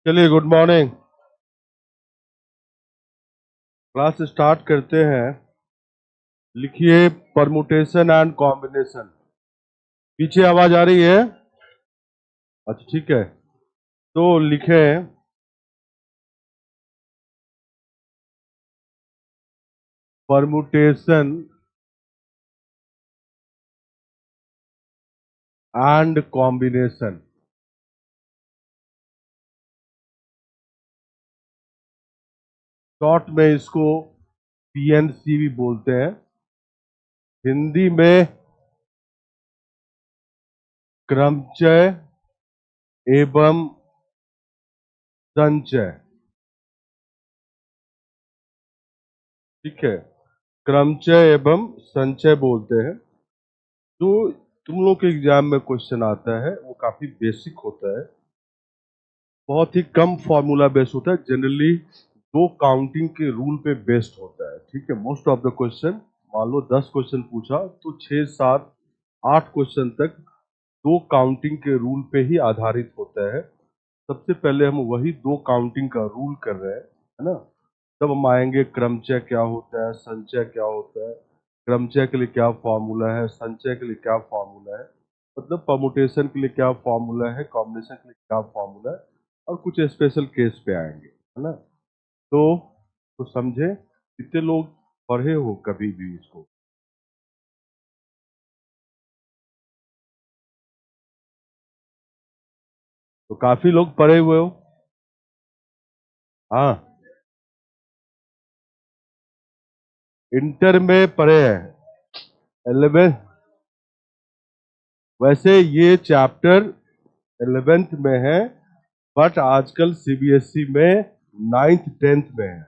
चलिए, good morning. Class start करते हैं। लिखिए परमुटेशन एंड कॉम्बिनेशन। पीछे आवाज आ रही है? अच्छा, ठीक है। तो लिखें परमुटेशन एंड कॉम्बिनेशन। शॉर्ट में इसको पीएनसी भी बोलते हैं। हिंदी में क्रमचय एवं संचय। ठीक है, क्रमचय एवं संचय बोलते हैं। जो तुम लोग के एग्जाम में क्वेश्चन आता है वो काफी बेसिक होता है, बहुत ही कम फॉर्मूला बेस्ड होता है। जनरली दो काउंटिंग के रूल पे बेस्ड होता है। ठीक है, मोस्ट ऑफ द क्वेश्चन, मान लो 10 क्वेश्चन पूछा तो 6, 7, 8 क्वेश्चन तक दो काउंटिंग के रूल पे ही आधारित होता है। सबसे पहले हम वही दो काउंटिंग का रूल कर रहे हैं, है ना। तब हम आएंगे क्रमचय क्या होता है, संचय क्या होता है, क्रमचय के लिए क्या फॉर्मूला है, संचय के लिए क्या फॉर्मूला है, मतलब परमुटेशन के लिए क्या फॉर्मूला है, कॉम्बिनेशन के लिए क्या फॉर्मूला है, और कुछ स्पेशल केस पे आएंगे, है ना। तो समझे, कितने लोग पढ़े हो कभी भी इसको? तो काफी लोग पढ़े हुए हो। हाँ, इंटर में पढ़े हैं। 11, वैसे ये चैप्टर 11th में है, बट आजकल सीबीएसई में 9th 10th में है।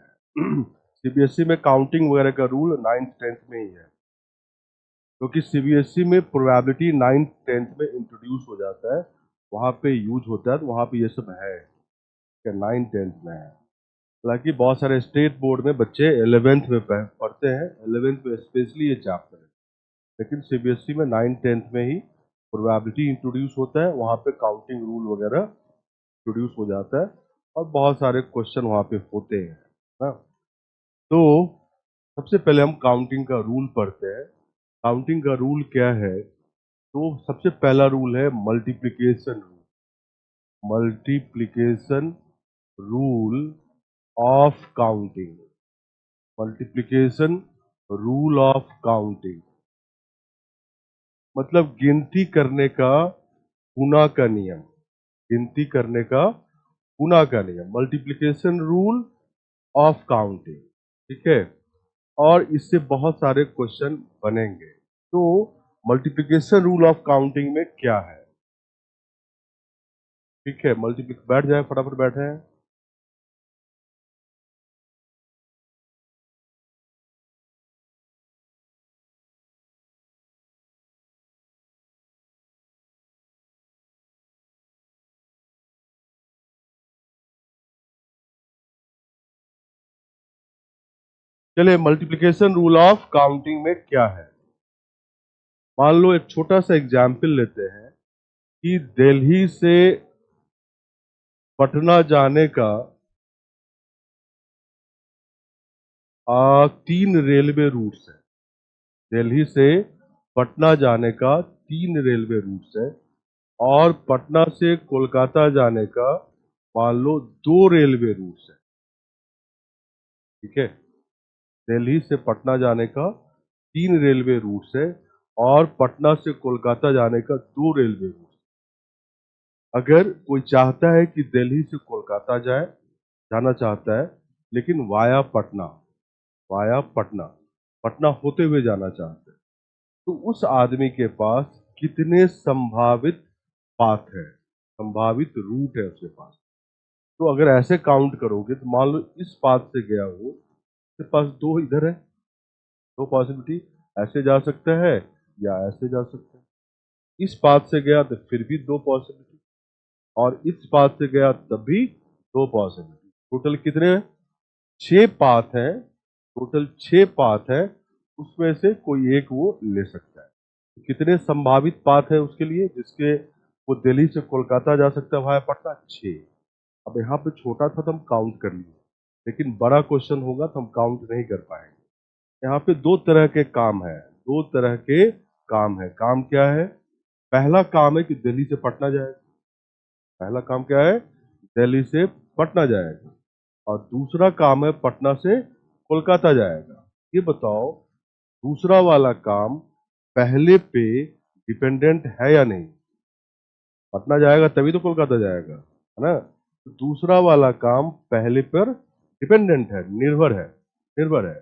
सीबीएसई में काउंटिंग वगैरह का रूल 9th 10th में ही है, क्योंकि सीबीएसई में प्रोबेबिलिटी 9th 10th में इंट्रोड्यूस हो जाता है, वहां पे यूज होता है, तो वहां पे ये सब है, 9th 10th में है। हालांकि बहुत सारे स्टेट बोर्ड में बच्चे 11th में पढ़ते हैं, 11th में स्पेशली ये चैप्टर है, लेकिन सीबीएसई में 9th 10th में ही प्रोबेबिलिटी इंट्रोड्यूस होता है, वहां पे काउंटिंग रूल वगैरह इंट्रोड्यूस हो जाता है, और बहुत सारे क्वेश्चन वहां पे होते हैं ना। तो सबसे पहले हम काउंटिंग का रूल पढ़ते हैं। काउंटिंग का रूल क्या है? तो सबसे पहला रूल है multiplication rule. Multiplication rule of counting. Multiplication rule of counting मतलब गिनती करने का गुना का नियम। गिनती करने का गुना का नियम, मल्टीप्लिकेशन रूल ऑफ काउंटिंग। ठीक है, और इससे बहुत सारे क्वेश्चन बनेंगे। तो मल्टीप्लिकेशन रूल ऑफ काउंटिंग में क्या है? ठीक है, मल्टीप्लिक बैठ जाए, फटाफट बैठे हैं। चलिए, मल्टीप्लिकेशन रूल ऑफ काउंटिंग में क्या है? मान लो एक छोटा सा एग्जाम्पल लेते हैं कि दिल्ली से पटना जाने का 3 रेलवे रूट्स है। दिल्ली से पटना जाने का 3 रेलवे रूट्स है, और पटना से कोलकाता जाने का मान लो 2 रेलवे रूट्स है। ठीक है, दिल्ली से पटना जाने का 3 रेलवे रूट्स है, और पटना से कोलकाता जाने का 2 रेलवे रूट्स। अगर कोई चाहता है कि दिल्ली से कोलकाता जाना चाहता है, लेकिन वाया पटना, पटना होते हुए जाना चाहता है, तो उस आदमी के पास कितने संभावित पाथ है, संभावित रूट है उसके पास? तो अगर ऐसे काउंट करोगे तो मान लो इस पाथ से गया हो, उसके पास 2 इधर है, 2 पॉसिबिलिटी, ऐसे जा सकता है या ऐसे जा सकता है। इस पाथ से गया तो फिर भी 2 पॉसिबिलिटी, और इस पाथ से गया तब भी 2 पॉसिबिलिटी। टोटल कितने? 6 पाथ हैं। टोटल 6 पाथ है, उसमें से कोई एक वो ले सकता है। कितने संभावित पाथ है उसके लिए, जिसके वो दिल्ली से कोलकाता जा सकता है वाया पटना? 6। अब यहाँ पे छोटा था तो हम काउंट कर लिए, लेकिन बड़ा क्वेश्चन होगा तो हम काउंट नहीं कर पाएंगे। यहाँ पे दो तरह के काम है, दो तरह के काम है। काम क्या है? पहला काम है कि दिल्ली से पटना जाएगा। पहला काम क्या है? दिल्ली से पटना जाएगा। और दूसरा काम है पटना से कोलकाता जाएगा। ये बताओ, दूसरा वाला काम पहले पे डिपेंडेंट है या नहीं? पटना जाएगा तभी तो कोलकाता जाएगा, है ना? तो दूसरा वाला काम पहले पर डिपेंडेंट है, निर्भर है।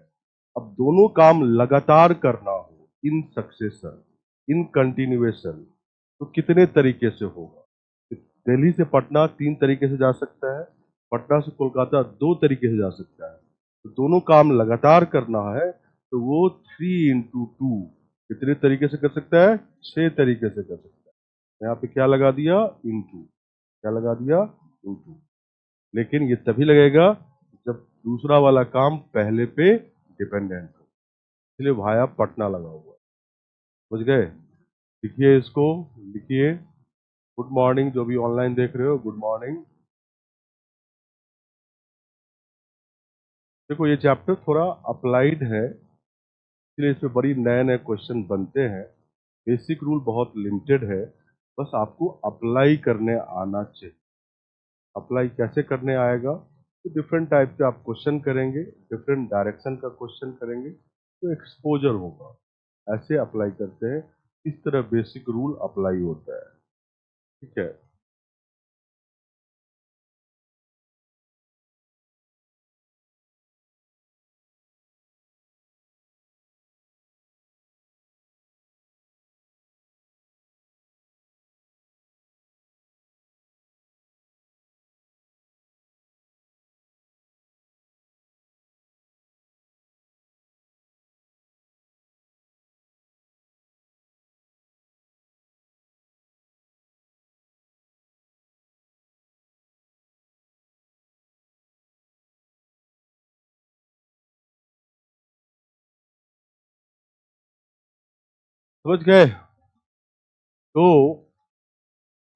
अब दोनों काम लगातार करना हो, इन सक्सेशन, इन कंटिन्यूएशन, तो कितने तरीके से होगा? दिल्ली से पटना 3 तरीके से जा सकता है, पटना से कोलकाता 2 तरीके से जा सकता है। तो दोनों काम लगातार करना है तो वो 3 into 2 कितने तरीके से कर सकता है? 6 तरीके से कर सकता है। यहाँ पे क्या लगा दिया? इंटू। क्या लगा दिया? इंटू। लेकिन ये तभी लगेगा जब दूसरा वाला काम पहले पे डिपेंडेंट हो, इसलिए भाया पटना लगा हुआ है। समझ गए? लिखिए इसको, लिखिए। गुड मॉर्निंग, जो भी ऑनलाइन देख रहे हो, गुड मॉर्निंग। देखो ये चैप्टर थोड़ा अप्लाइड है, इसलिए इसमें बड़ी नए नए क्वेश्चन बनते हैं। बेसिक रूल बहुत लिमिटेड है, बस आपको अप्लाई करने आना चाहिए। अप्लाई कैसे करने आएगा? तो डिफरेंट टाइप के आप क्वेश्चन करेंगे, डिफरेंट डायरेक्शन का क्वेश्चन करेंगे, तो एक्सपोजर होगा। ऐसे अप्लाई करते हैं, इस तरह बेसिक रूल अप्लाई होता है। ठीक है? समझ गए? तो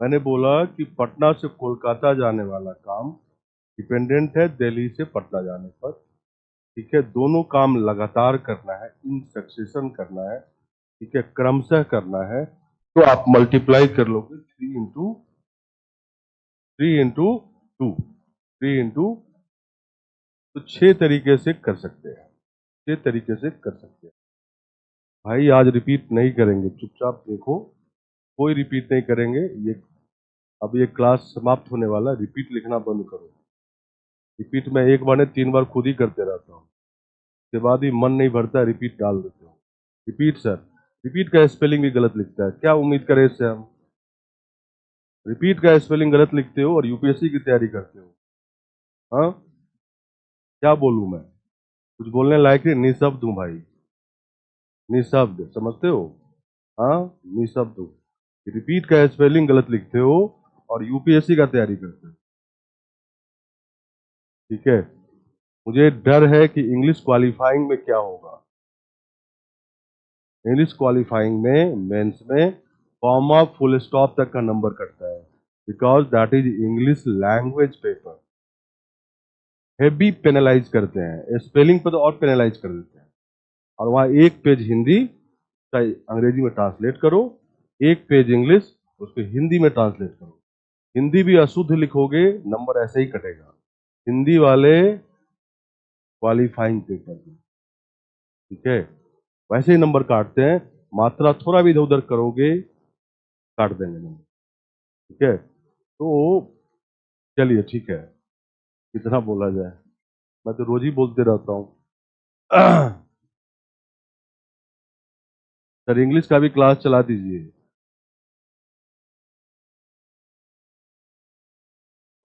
मैंने बोला कि पटना से कोलकाता जाने वाला काम डिपेंडेंट है दिल्ली से पटना जाने पर। ठीक है? दोनों काम लगातार करना है, इन सक्सेशन करना है। ठीक है? क्रमशः करना है। तो आप मल्टीप्लाई कर लोगे, 3 into 2, 3 into, तो 6 तरीके से कर सकते हैं। 6 तरीके से कर सकते हैं। भाई आज रिपीट नहीं करेंगे, चुपचाप देखो, कोई रिपीट नहीं करेंगे। ये अब ये क्लास समाप्त होने वाला, रिपीट लिखना बंद करो। रिपीट में एक बार नहीं 3 बार खुद ही करते रहता हूँ, उसके बाद भी मन नहीं भरता, रिपीट डाल देते हो। रिपीट सर, रिपीट का स्पेलिंग भी गलत लिखता है, क्या उम्मीद करें इससे हम? रिपीट का स्पेलिंग गलत लिखते हो और यूपीएससी की तैयारी करते हो। हाँ, क्या बोलूं मैं? कुछ बोलने लायक नहीं, निशब्द हूं भाई, निशब्द, समझते हो? हाँ, निशब्द हूं। रिपीट का स्पेलिंग गलत लिखते हो और यूपीएससी का तैयारी करते हो। ठीक है? मुझे डर है कि इंग्लिश क्वालिफाइंग में क्या होगा। इंग्लिश क्वालिफाइंग में, मेंस में, कॉमा फुल स्टॉप तक का नंबर कटता है, because that is English language paper. Heavy penalise करते हैं, स्पेलिंग पर तो और पेनलाइज कर देते हैं। और वहाँ एक पेज हिंदी का अंग्रेजी में ट्रांसलेट करो, एक पेज इंग्लिश उसको हिंदी में ट्रांसलेट करो। हिंदी भी अशुद्ध लिखोगे, नंबर ऐसे ही कटेगा। हिंदी वाले क्वालिफाइंग पेपर में, ठीक है, वैसे ही नंबर काटते हैं। मात्रा थोड़ा भी इधर उधर करोगे, काट देंगे नंबर। ठीक है? तो चलिए, ठीक है, कितना बोला जाए, मैं तो रोज ही बोलते रहता हूँ। सर इंग्लिश का भी क्लास चला दीजिए।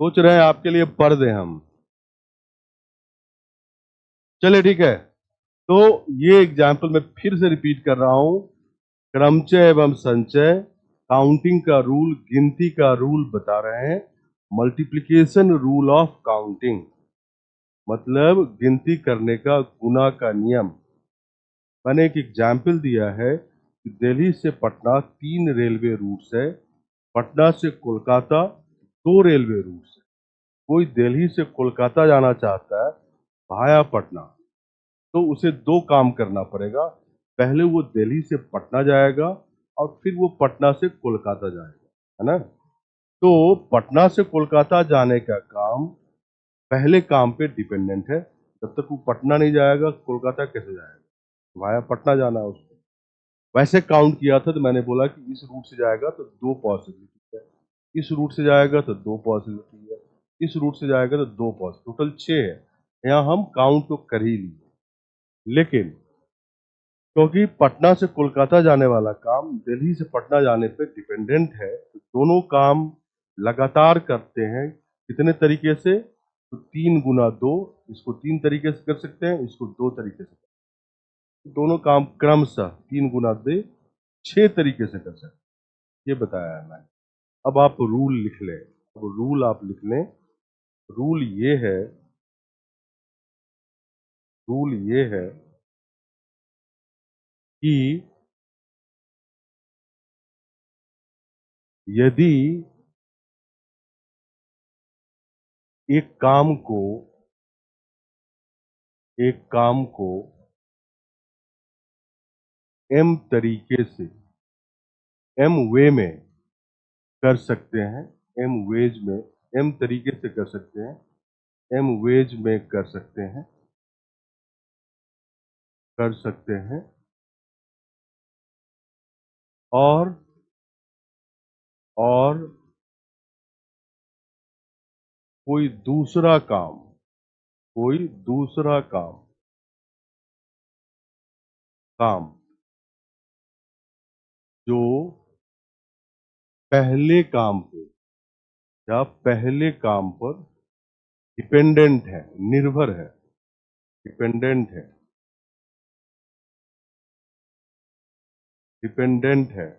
सोच रहे हैं आपके लिए पढ़ दें हम। चलिए ठीक है। तो ये एग्जाम्पल मैं फिर से रिपीट कर रहा हूं। क्रमचय एवं संचय, काउंटिंग का रूल, गिनती का रूल बता रहे हैं। मल्टीप्लिकेशन रूल ऑफ काउंटिंग, मतलब गिनती करने का गुना का नियम। मैंने एक एग्जाम्पल दिया है कि दिल्ली से पटना 3 रेलवे रूट्स है, पटना से कोलकाता 2 रेलवे रूट्स है। कोई दिल्ली से कोलकाता जाना चाहता है भाया पटना, तो उसे दो काम करना पड़ेगा। पहले वो दिल्ली से पटना जाएगा और फिर वो पटना से कोलकाता जाएगा, है ना। तो पटना से कोलकाता जाने का काम पहले काम पे डिपेंडेंट है। जब तक वो पटना नहीं जाएगा कोलकाता कैसे जाएगा, वाया पटना जाना है उसको। वैसे काउंट किया था तो मैंने बोला कि इस रूट से जाएगा तो दो पॉसिबिलिटी है, इस रूट से जाएगा तो दो पॉसिबिलिटी है, इस रूट से जाएगा तो दो पॉसिबिलिटी, टोटल 6 है। यहाँ हम काउंट तो कर ही लिए, लेकिन क्योंकि पटना से कोलकाता जाने वाला काम दिल्ली से पटना जाने पे डिपेंडेंट है, तो दोनों काम लगातार करते हैं। कितने तरीके से, तो 3 गुना 2, इसको 3 तरीके से कर सकते हैं, इसको 2 तरीके से। दोनों काम क्रमशः 3 गुना 2 6 तरीके से कर सकते हैं, ये बताया है मैंने। अब आप रूल लिख लें, अब रूल आप लिख लें। रूल ये है, रूल ये है कि यदि एक काम को m तरीके से, m वे में कर सकते हैं, m वेज में, m तरीके से कर सकते हैं, m वेज में कर सकते हैं, और कोई दूसरा काम, काम जो पहले काम पे या पहले काम पर डिपेंडेंट है, निर्भर है, डिपेंडेंट है, डिपेंडेंट है,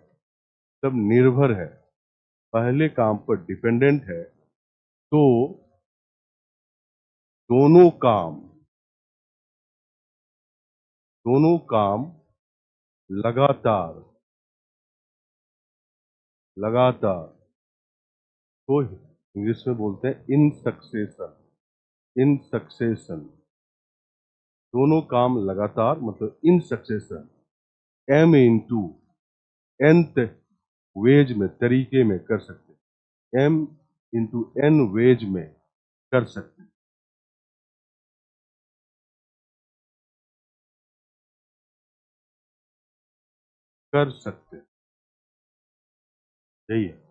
तब निर्भर है, पहले काम पर डिपेंडेंट है, तो दोनों काम लगातार, तो इंग्लिश में बोलते हैं इन सक्सेशन, दोनों काम लगातार मतलब in succession m into nth ways में, तरीके में कर सकते हैं, m इंटू n वेज में कर सकते हैं, यही है।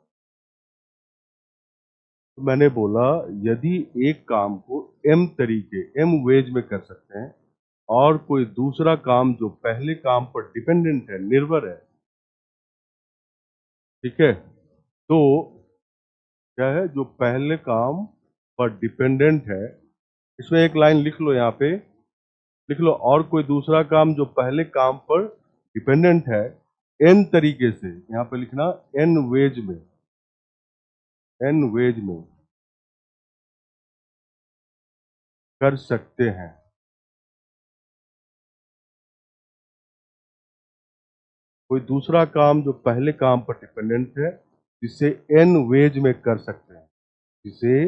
तो मैंने बोला यदि एक काम को m तरीके, m वेज में कर सकते हैं, और कोई दूसरा काम जो पहले काम पर डिपेंडेंट है, निर्भर है, ठीक है, तो क्या है, जो पहले काम पर डिपेंडेंट है, इसमें एक लाइन लिख लो, यहाँ पे लिख लो, और कोई दूसरा काम जो पहले काम पर डिपेंडेंट है, n तरीके से, यहाँ पे लिखना n वेज में, n वेज में कर सकते हैं। कोई दूसरा काम जो पहले काम पर डिपेंडेंट है, जिसे n वेज में कर सकते हैं, जिसे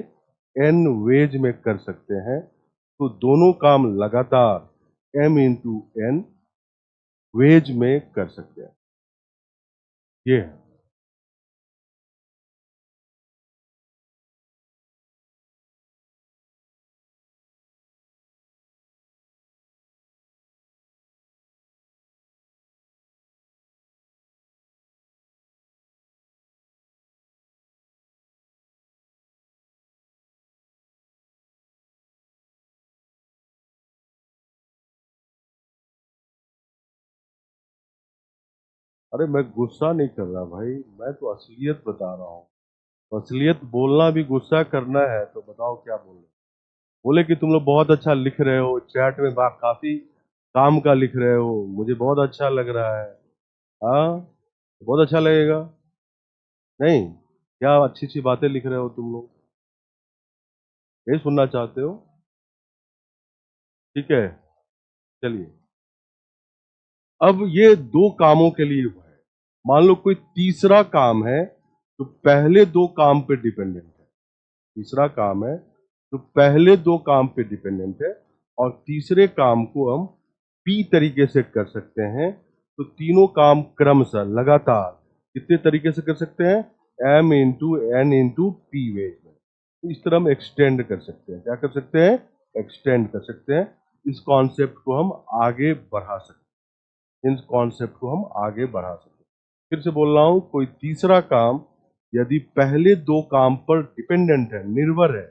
n वेज में कर सकते हैं, तो दोनों काम लगातार m इंटू n वेज में कर सकते हैं, ये है। अरे मैं गुस्सा नहीं कर रहा भाई, मैं तो असलियत बता रहा हूँ। असलियत बोलना भी गुस्सा करना है, तो बताओ क्या बोले। बोले कि तुम लोग बहुत अच्छा लिख रहे हो, चैट में काफी काम का लिख रहे हो, मुझे बहुत अच्छा लग रहा है। हाँ, बहुत अच्छा लगेगा। नहीं, क्या अच्छी अच्छी बातें लिख रहे हो तुम लोग, यही सुनना चाहते हो। ठीक है, चलिए। अब ये दो कामों के लिए हुआ है, मान लो कोई तीसरा काम है तो पहले दो काम पे डिपेंडेंट है, तीसरा काम है तो पहले दो काम पे डिपेंडेंट है और तीसरे काम को हम पी तरीके से कर सकते हैं। तो तीनों काम क्रमशः लगातार कितने तरीके से कर सकते हैं? m into N into P ways में। तो इस तरह हम एक्सटेंड कर सकते हैं। क्या कर सकते हैं? एक्सटेंड कर सकते हैं। इस कॉन्सेप्ट को हम आगे बढ़ा सकते हैं। इस कॉन्सेप्ट को हम आगे बढ़ा सकते हैं। फिर से बोल रहा हूं, कोई तीसरा काम यदि पहले दो काम पर डिपेंडेंट है, निर्भर है,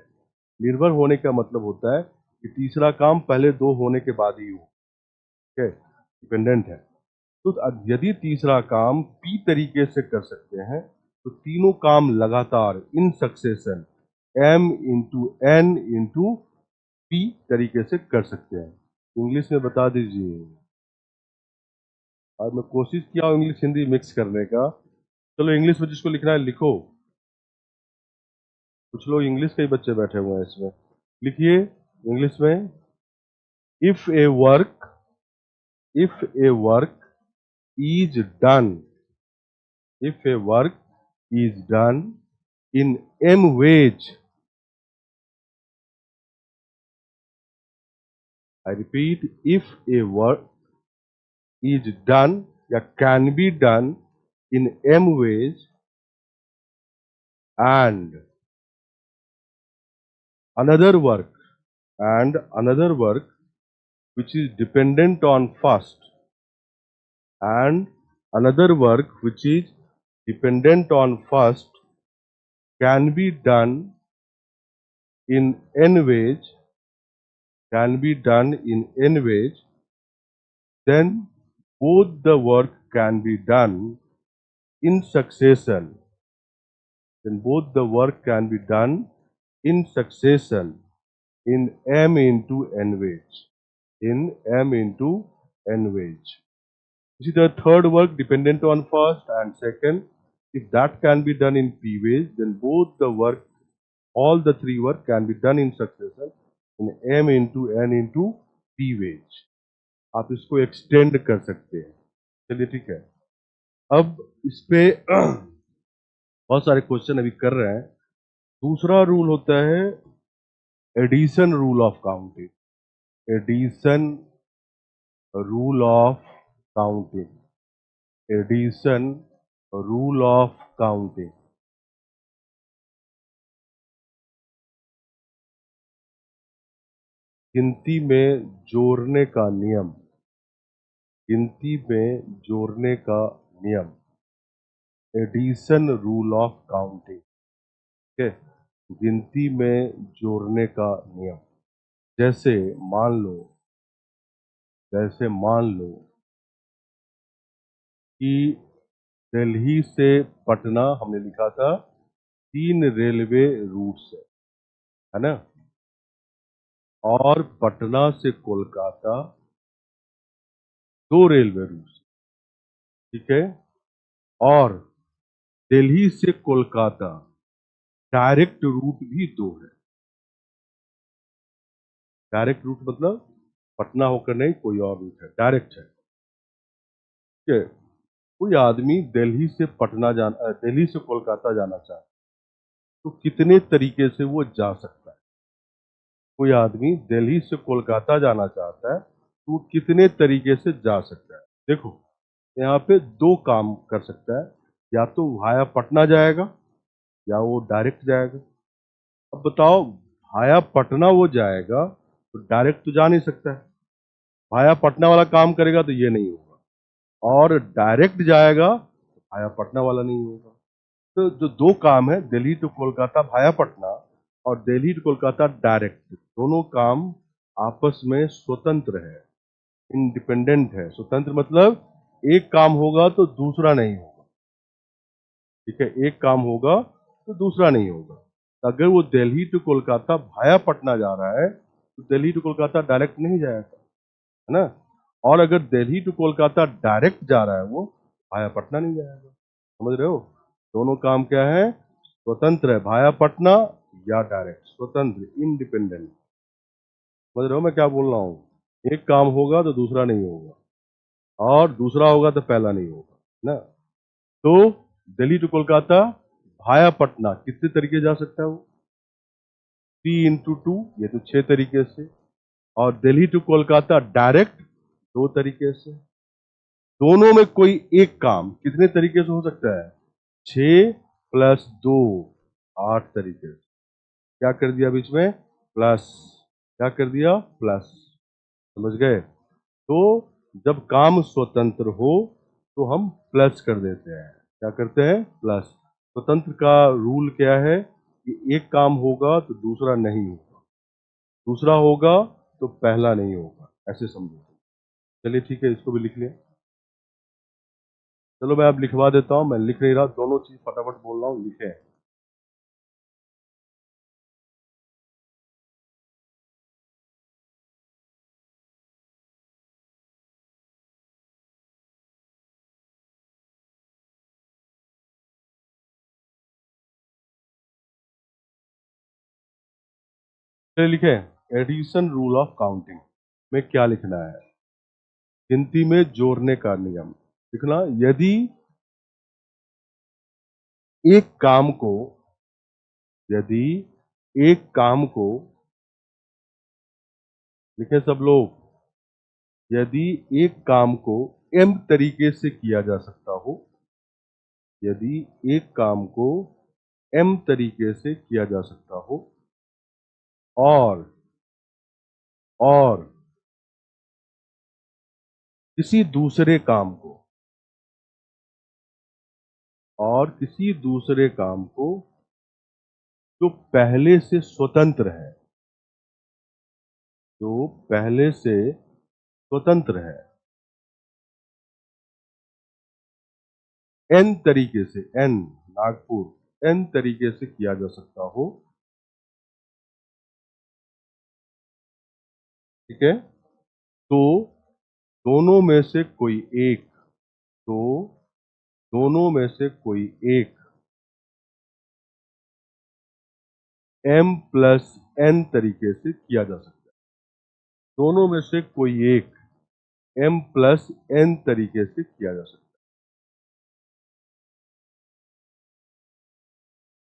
निर्भर होने का मतलब होता है कि तीसरा काम पहले दो होने के बाद ही हो, ठीक है, डिपेंडेंट है। तो यदि तीसरा काम पी तरीके से कर सकते हैं तो तीनों काम लगातार in succession m into N into P तरीके से कर सकते हैं। इंग्लिश में बता दीजिए। और मैं कोशिश किया हूं इंग्लिश हिंदी मिक्स करने का। चलो इंग्लिश में जिसको लिखना है लिखो। कुछ लोग इंग्लिश के ही बच्चे बैठे हुए हैं इसमें। लिखिए इंग्लिश में, if A work, if a work is done, if a work is done in m ways, I repeat, if a work is done या can be done in m ways and another work another work which is dependent on first and another work which is dependent on first can be done in n ways, can be done in n ways, then both the work can be done in succession. Then both the work can be done in succession in m into n ways. In m into n ways. You see the third work dependent on first and second. If that can be done in p ways, then both the work, all the three work can be done in succession in m into n into p ways. आप इसको extend कर सकते हैं। चलिए ठीक है। अब इस पे बहुत सारे क्वेश्चन अभी कर रहे हैं। दूसरा रूल होता है addition rule of counting. Addition rule of counting. Addition rule of counting. गिनती में जोड़ने का नियम। गिनती में जोड़ने का नियम, एडिशन रूल ऑफ काउंटिंग। ठीक है, गिनती में जोड़ने का नियम। जैसे मान लो, जैसे मान लो कि दिल्ली से पटना हमने लिखा था 3 रेलवे रूट से, है ना, और पटना से कोलकाता 2 रेलवे रूट से, ठीक है, और दिल्ली से कोलकाता डायरेक्ट रूट भी 2 है। डायरेक्ट रूट मतलब पटना होकर नहीं, कोई और रूट है, डायरेक्ट है। ठीक है, कोई आदमी दिल्ली से पटना जाना, दिल्ली से कोलकाता जाना चाहे तो कितने तरीके से वो जा सकता है? कोई आदमी दिल्ली से कोलकाता जाना चाहता है तो वो कितने तरीके से जा सकता है? देखो यहाँ पे 2 काम कर सकता है, या तो भाया पटना जाएगा या वो डायरेक्ट जाएगा। अब बताओ, भाया पटना वो जाएगा तो डायरेक्ट तो जा नहीं सकता है, भाया पटना वाला काम करेगा तो ये नहीं होगा, और डायरेक्ट जाएगा तो भाया पटना वाला नहीं होगा। तो जो 2 काम है, दिल्ली टू कोलकाता भाया पटना और दिल्ली टू कोलकाता डायरेक्ट, दोनों काम आपस में स्वतंत्र है, इंडिपेंडेंट है। स्वतंत्र मतलब एक काम होगा तो दूसरा नहीं होगा। ठीक है, एक काम होगा तो दूसरा नहीं होगा। अगर वो दिल्ली टू कोलकाता भाया पटना जा रहा है तो दिल्ली टू कोलकाता डायरेक्ट नहीं जाएगा, है ना। और अगर दिल्ली टू कोलकाता डायरेक्ट जा रहा है वो, भाया पटना नहीं जाएगा। समझ रहे हो? दोनों काम क्या है? स्वतंत्र है, भाया पटना या डायरेक्ट, स्वतंत्र, इंडिपेंडेंट। समझ रहे हो मैं क्या बोल रहा हूँ? एक काम होगा तो दूसरा नहीं होगा, और दूसरा होगा तो पहला नहीं होगा ना। तो दिल्ली टू कोलकाता भाया पटना कितने तरीके जा सकता है वो? 3 × 2, ये तो 6 तरीके से, और दिल्ली टू कोलकाता डायरेक्ट 2 तरीके से। दोनों में कोई एक काम कितने तरीके से हो सकता है? 6 + 2, 8 तरीके से। क्या कर दिया बीच में? प्लस। क्या कर दिया? प्लस। समझ गए? तो जब काम स्वतंत्र हो तो हम प्लस कर देते हैं। क्या करते हैं? प्लस। स्वतंत्र का रूल क्या है कि एक काम होगा तो दूसरा नहीं होगा, दूसरा होगा तो पहला नहीं होगा, ऐसे समझो। चलिए ठीक है, इसको भी लिख लें। चलो मैं अब लिखवा देता हूं, मैं लिख नहीं रहा, दोनों चीज फटाफट बोल रहा हूं, लिखें। चलिए लिखें, एडिशन रूल ऑफ काउंटिंग में क्या लिखना है? गिनती में जोड़ने का नियम लिखना। यदि एक काम को यदि एक काम को लिखें सब लोग, यदि एक काम को m तरीके से किया जा सकता हो, यदि एक काम को m तरीके से किया जा सकता हो, और किसी दूसरे काम को किसी दूसरे काम को जो पहले से स्वतंत्र है, जो पहले से स्वतंत्र है, n तरीके से, n नागपुर n तरीके से किया जा सकता हो, ठीक है, तो दोनों में से कोई एक तो दोनों में से कोई एक m + n तरीके से किया जा सकता है। दोनों में से कोई एक m + n तरीके से किया जा सकता है।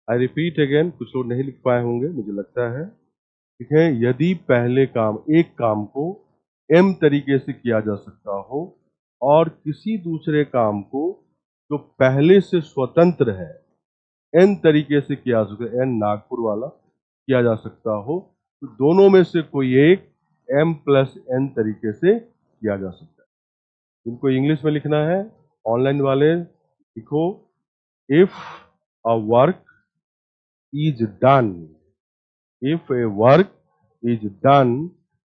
आई रिपीट अगेन, कुछ लोग नहीं लिख पाए होंगे मुझे लगता है। ठीक है, यदि पहले काम, एक काम को m तरीके से किया जा सकता हो और किसी दूसरे काम को जो पहले से स्वतंत्र है n तरीके से किया जा सकता है, n नागपुर वाला किया जा सकता हो, तो दोनों में से कोई एक m + n तरीके से किया जा सकता है। जिनको इंग्लिश में लिखना है, ऑनलाइन वाले लिखो, if a work is done, if a work is done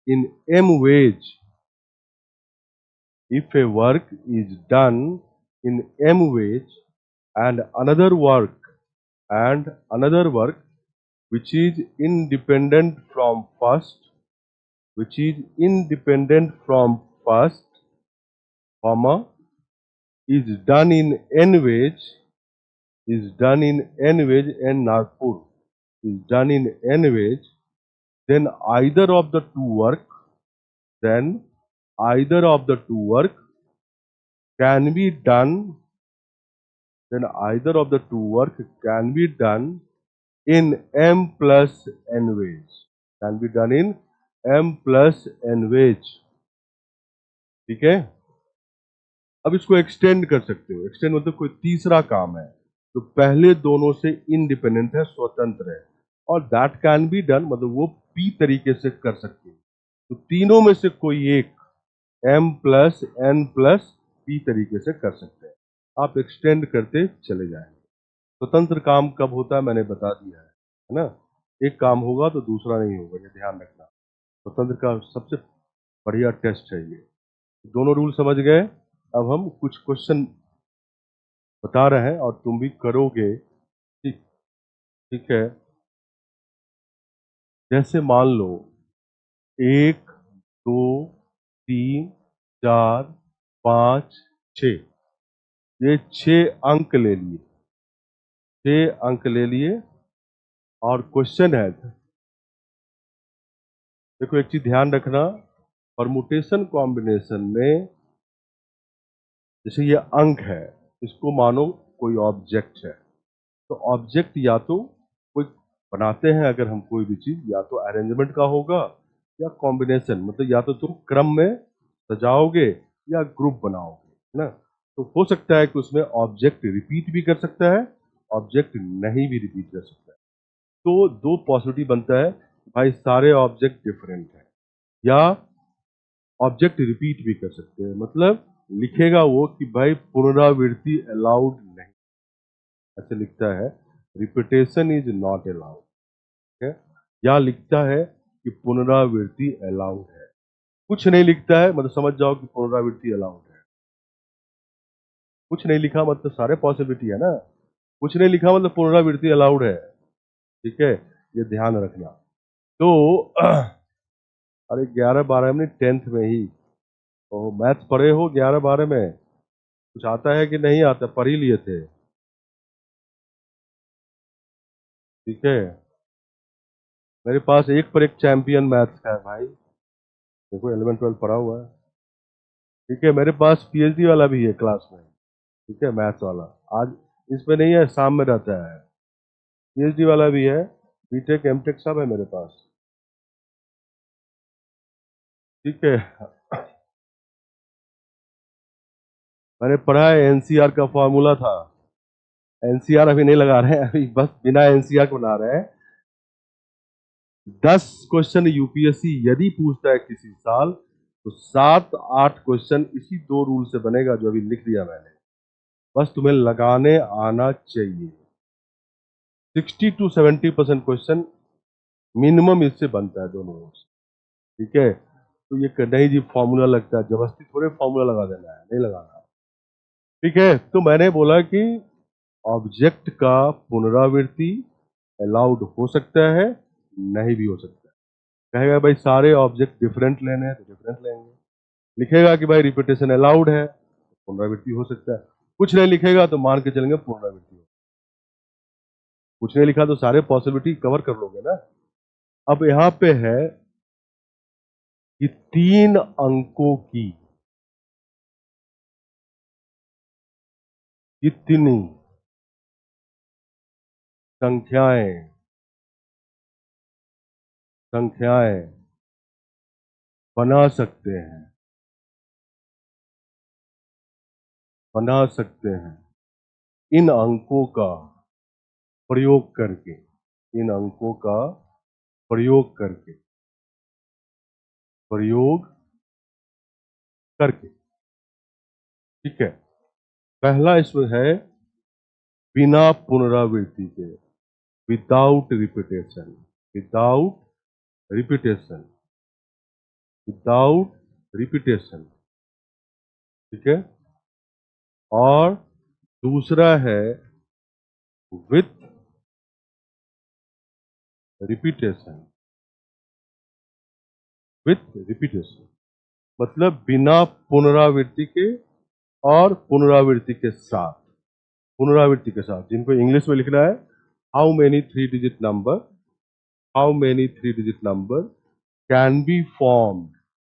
in m ways, if a work is done in m ways, and another work which is independent from first, which is independent from first, comma, is done in n ways, is done in n ways, and Nagpur is done in n ways, then either of the two work, then either of the two work can be done, then either of the two work can be done in m + n ways, can be done in m + n ways। ठीक है, अब इसको extend कर सकते हो। Extend मतलब कोई तीसरा काम है तो पहले दोनों से इंडिपेंडेंट है, स्वतंत्र है, और दैट कैन बी डन मतलब वो पी तरीके से कर सकते हो, तो तीनों में से कोई एक m + n + p तरीके से कर सकते हैं। आप एक्सटेंड करते चले जाएंगे। स्वतंत्र काम कब होता है मैंने बता दिया है ना? एक काम होगा तो दूसरा नहीं होगा, ये ध्यान रखना। स्वतंत्र का सबसे बढ़िया टेस्ट है ये। दोनों रूल समझ गए? अब हम कुछ क्वेश्चन बता रहे हैं और तुम भी करोगे। ठीक ठीक है, जैसे मान लो 1 2 3 4 5 6, ये 6 अंक ले लिए, 6 अंक ले लिए, और क्वेश्चन है, देखो एक चीज ध्यान रखना, परमुटेशन कॉम्बिनेशन में जैसे ये अंक है, इसको मानो कोई ऑब्जेक्ट है, तो ऑब्जेक्ट या तो कोई बनाते हैं अगर हम कोई भी चीज, या तो अरेंजमेंट का होगा या कॉम्बिनेशन, मतलब या तो तुम क्रम में सजाओगे या ग्रुप बनाओगे, है ना। तो हो सकता है कि उसमें ऑब्जेक्ट रिपीट भी कर सकता है, ऑब्जेक्ट नहीं भी रिपीट कर सकता है। तो दो पॉसिबिलिटी बनता है, भाई सारे ऑब्जेक्ट डिफरेंट है, या ऑब्जेक्ट रिपीट भी कर सकते हैं। मतलब लिखेगा वो कि भाई पुनरावृत्ति अलाउड नहीं, ऐसे लिखता है, रिपीटेशन इज नॉट अलाउड, है। या लिखता है कि पुनरावृत्ति अलाउड है। कुछ नहीं लिखता है मतलब समझ जाओ कि पुनरावृत्ति अलाउड है। कुछ नहीं लिखा मतलब सारे पॉसिबिलिटी है ना, कुछ नहीं लिखा मतलब पुनरावृत्ति अलाउड है, ठीक है, ये ध्यान रखना। तो अरे 11-12 में 10th में ही तो मैथ्स पढ़े हो 11-12 में, कुछ आता है कि नहीं आता, पढ़ ही लिए थे, ठीक है। मेरे पास एक पर एक चैंपियन मैथ्स का है भाई, देखो 11-12 पढ़ा हुआ है, ठीक है। मेरे पास पीएचडी वाला भी है क्लास में, ठीक है, मैथ्स वाला। आज इसमें नहीं है, शाम में रहता है। पीएचडी वाला भी है, बीटेक एमटेक सब है मेरे पास, ठीक है। मैंने पढ़ा है, एनसीआर का फॉर्मूला था। एनसीआर अभी नहीं लगा रहे हैं, अभी बस बिना एनसीआर को बना रहे हैं। 10 क्वेश्चन यूपीएससी यदि पूछता है किसी साल, तो 7-8 क्वेश्चन इसी दो रूल से बनेगा जो अभी लिख दिया मैंने, बस तुम्हें लगाने आना चाहिए। 60-70% क्वेश्चन मिनिमम इससे बनता है दोनों रूल से, ठीक है। तो ये नहीं जी फॉर्मूला लगता है, जबरदस्ती थोड़े फॉर्मूला लगा देना है, नहीं लगाना, ठीक है। तो मैंने बोला कि ऑब्जेक्ट का पुनरावृत्ति अलाउड हो सकता है, नहीं भी हो सकता है। कहेगा भाई सारे ऑब्जेक्ट डिफरेंट लेने हैं तो डिफरेंट लेंगे, लिखेगा कि भाई रिपीटेशन अलाउड है, पुनरावृत्ति हो सकता है। कुछ नहीं लिखेगा तो मान के चलेंगे पुनरावृत्ति हो, कुछ नहीं लिखा तो सारे पॉसिबिलिटी कवर कर लोगे ना। अब यहां पे है कि 3 अंकों की कितनी संख्याएं संख्याएं बना सकते हैं, बना सकते हैं इन अंकों का प्रयोग करके, इन अंकों का प्रयोग करके, प्रयोग करके, ठीक है। पहला इसमें है बिना पुनरावृत्ति के, without repetition, without repetition, without repetition, ठीक है। और दूसरा है विथ रिपीटेशन, विथ रिपीटेशन, मतलब बिना पुनरावृत्ति के और पुनरावृत्ति के साथ, पुनरावृत्ति के साथ, जिनको इंग्लिश में लिखना है how many 3 digit number, how many 3 digit number can be formed,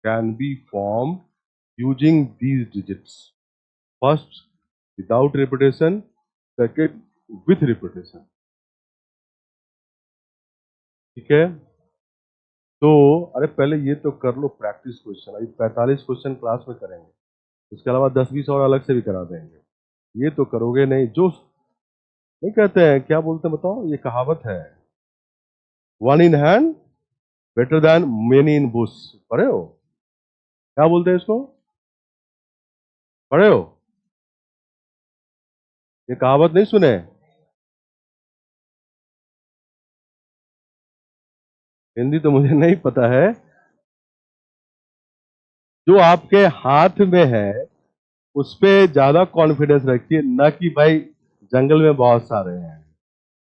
can be formed using these digits. First without repetition, second with repetition, ठीक है। तो अरे पहले ये तो कर लो प्रैक्टिस क्वेश्चन, अभी 45 क्वेश्चन क्लास में करेंगे, इसके अलावा 10-20 और अलग से भी करा देंगे। ये तो करोगे नहीं, जो नहीं कहते हैं, क्या बोलते हैं बताओ, ये कहावत है, one in hand better than many in Bush, पढ़े हो? क्या बोलते हैं इसको, पढ़े हो? ये कहावत नहीं सुने? हिंदी तो मुझे नहीं पता है। जो आपके हाथ में है उस पे ज्यादा कॉन्फिडेंस रखिए, ना कि भाई जंगल में बहुत सारे हैं।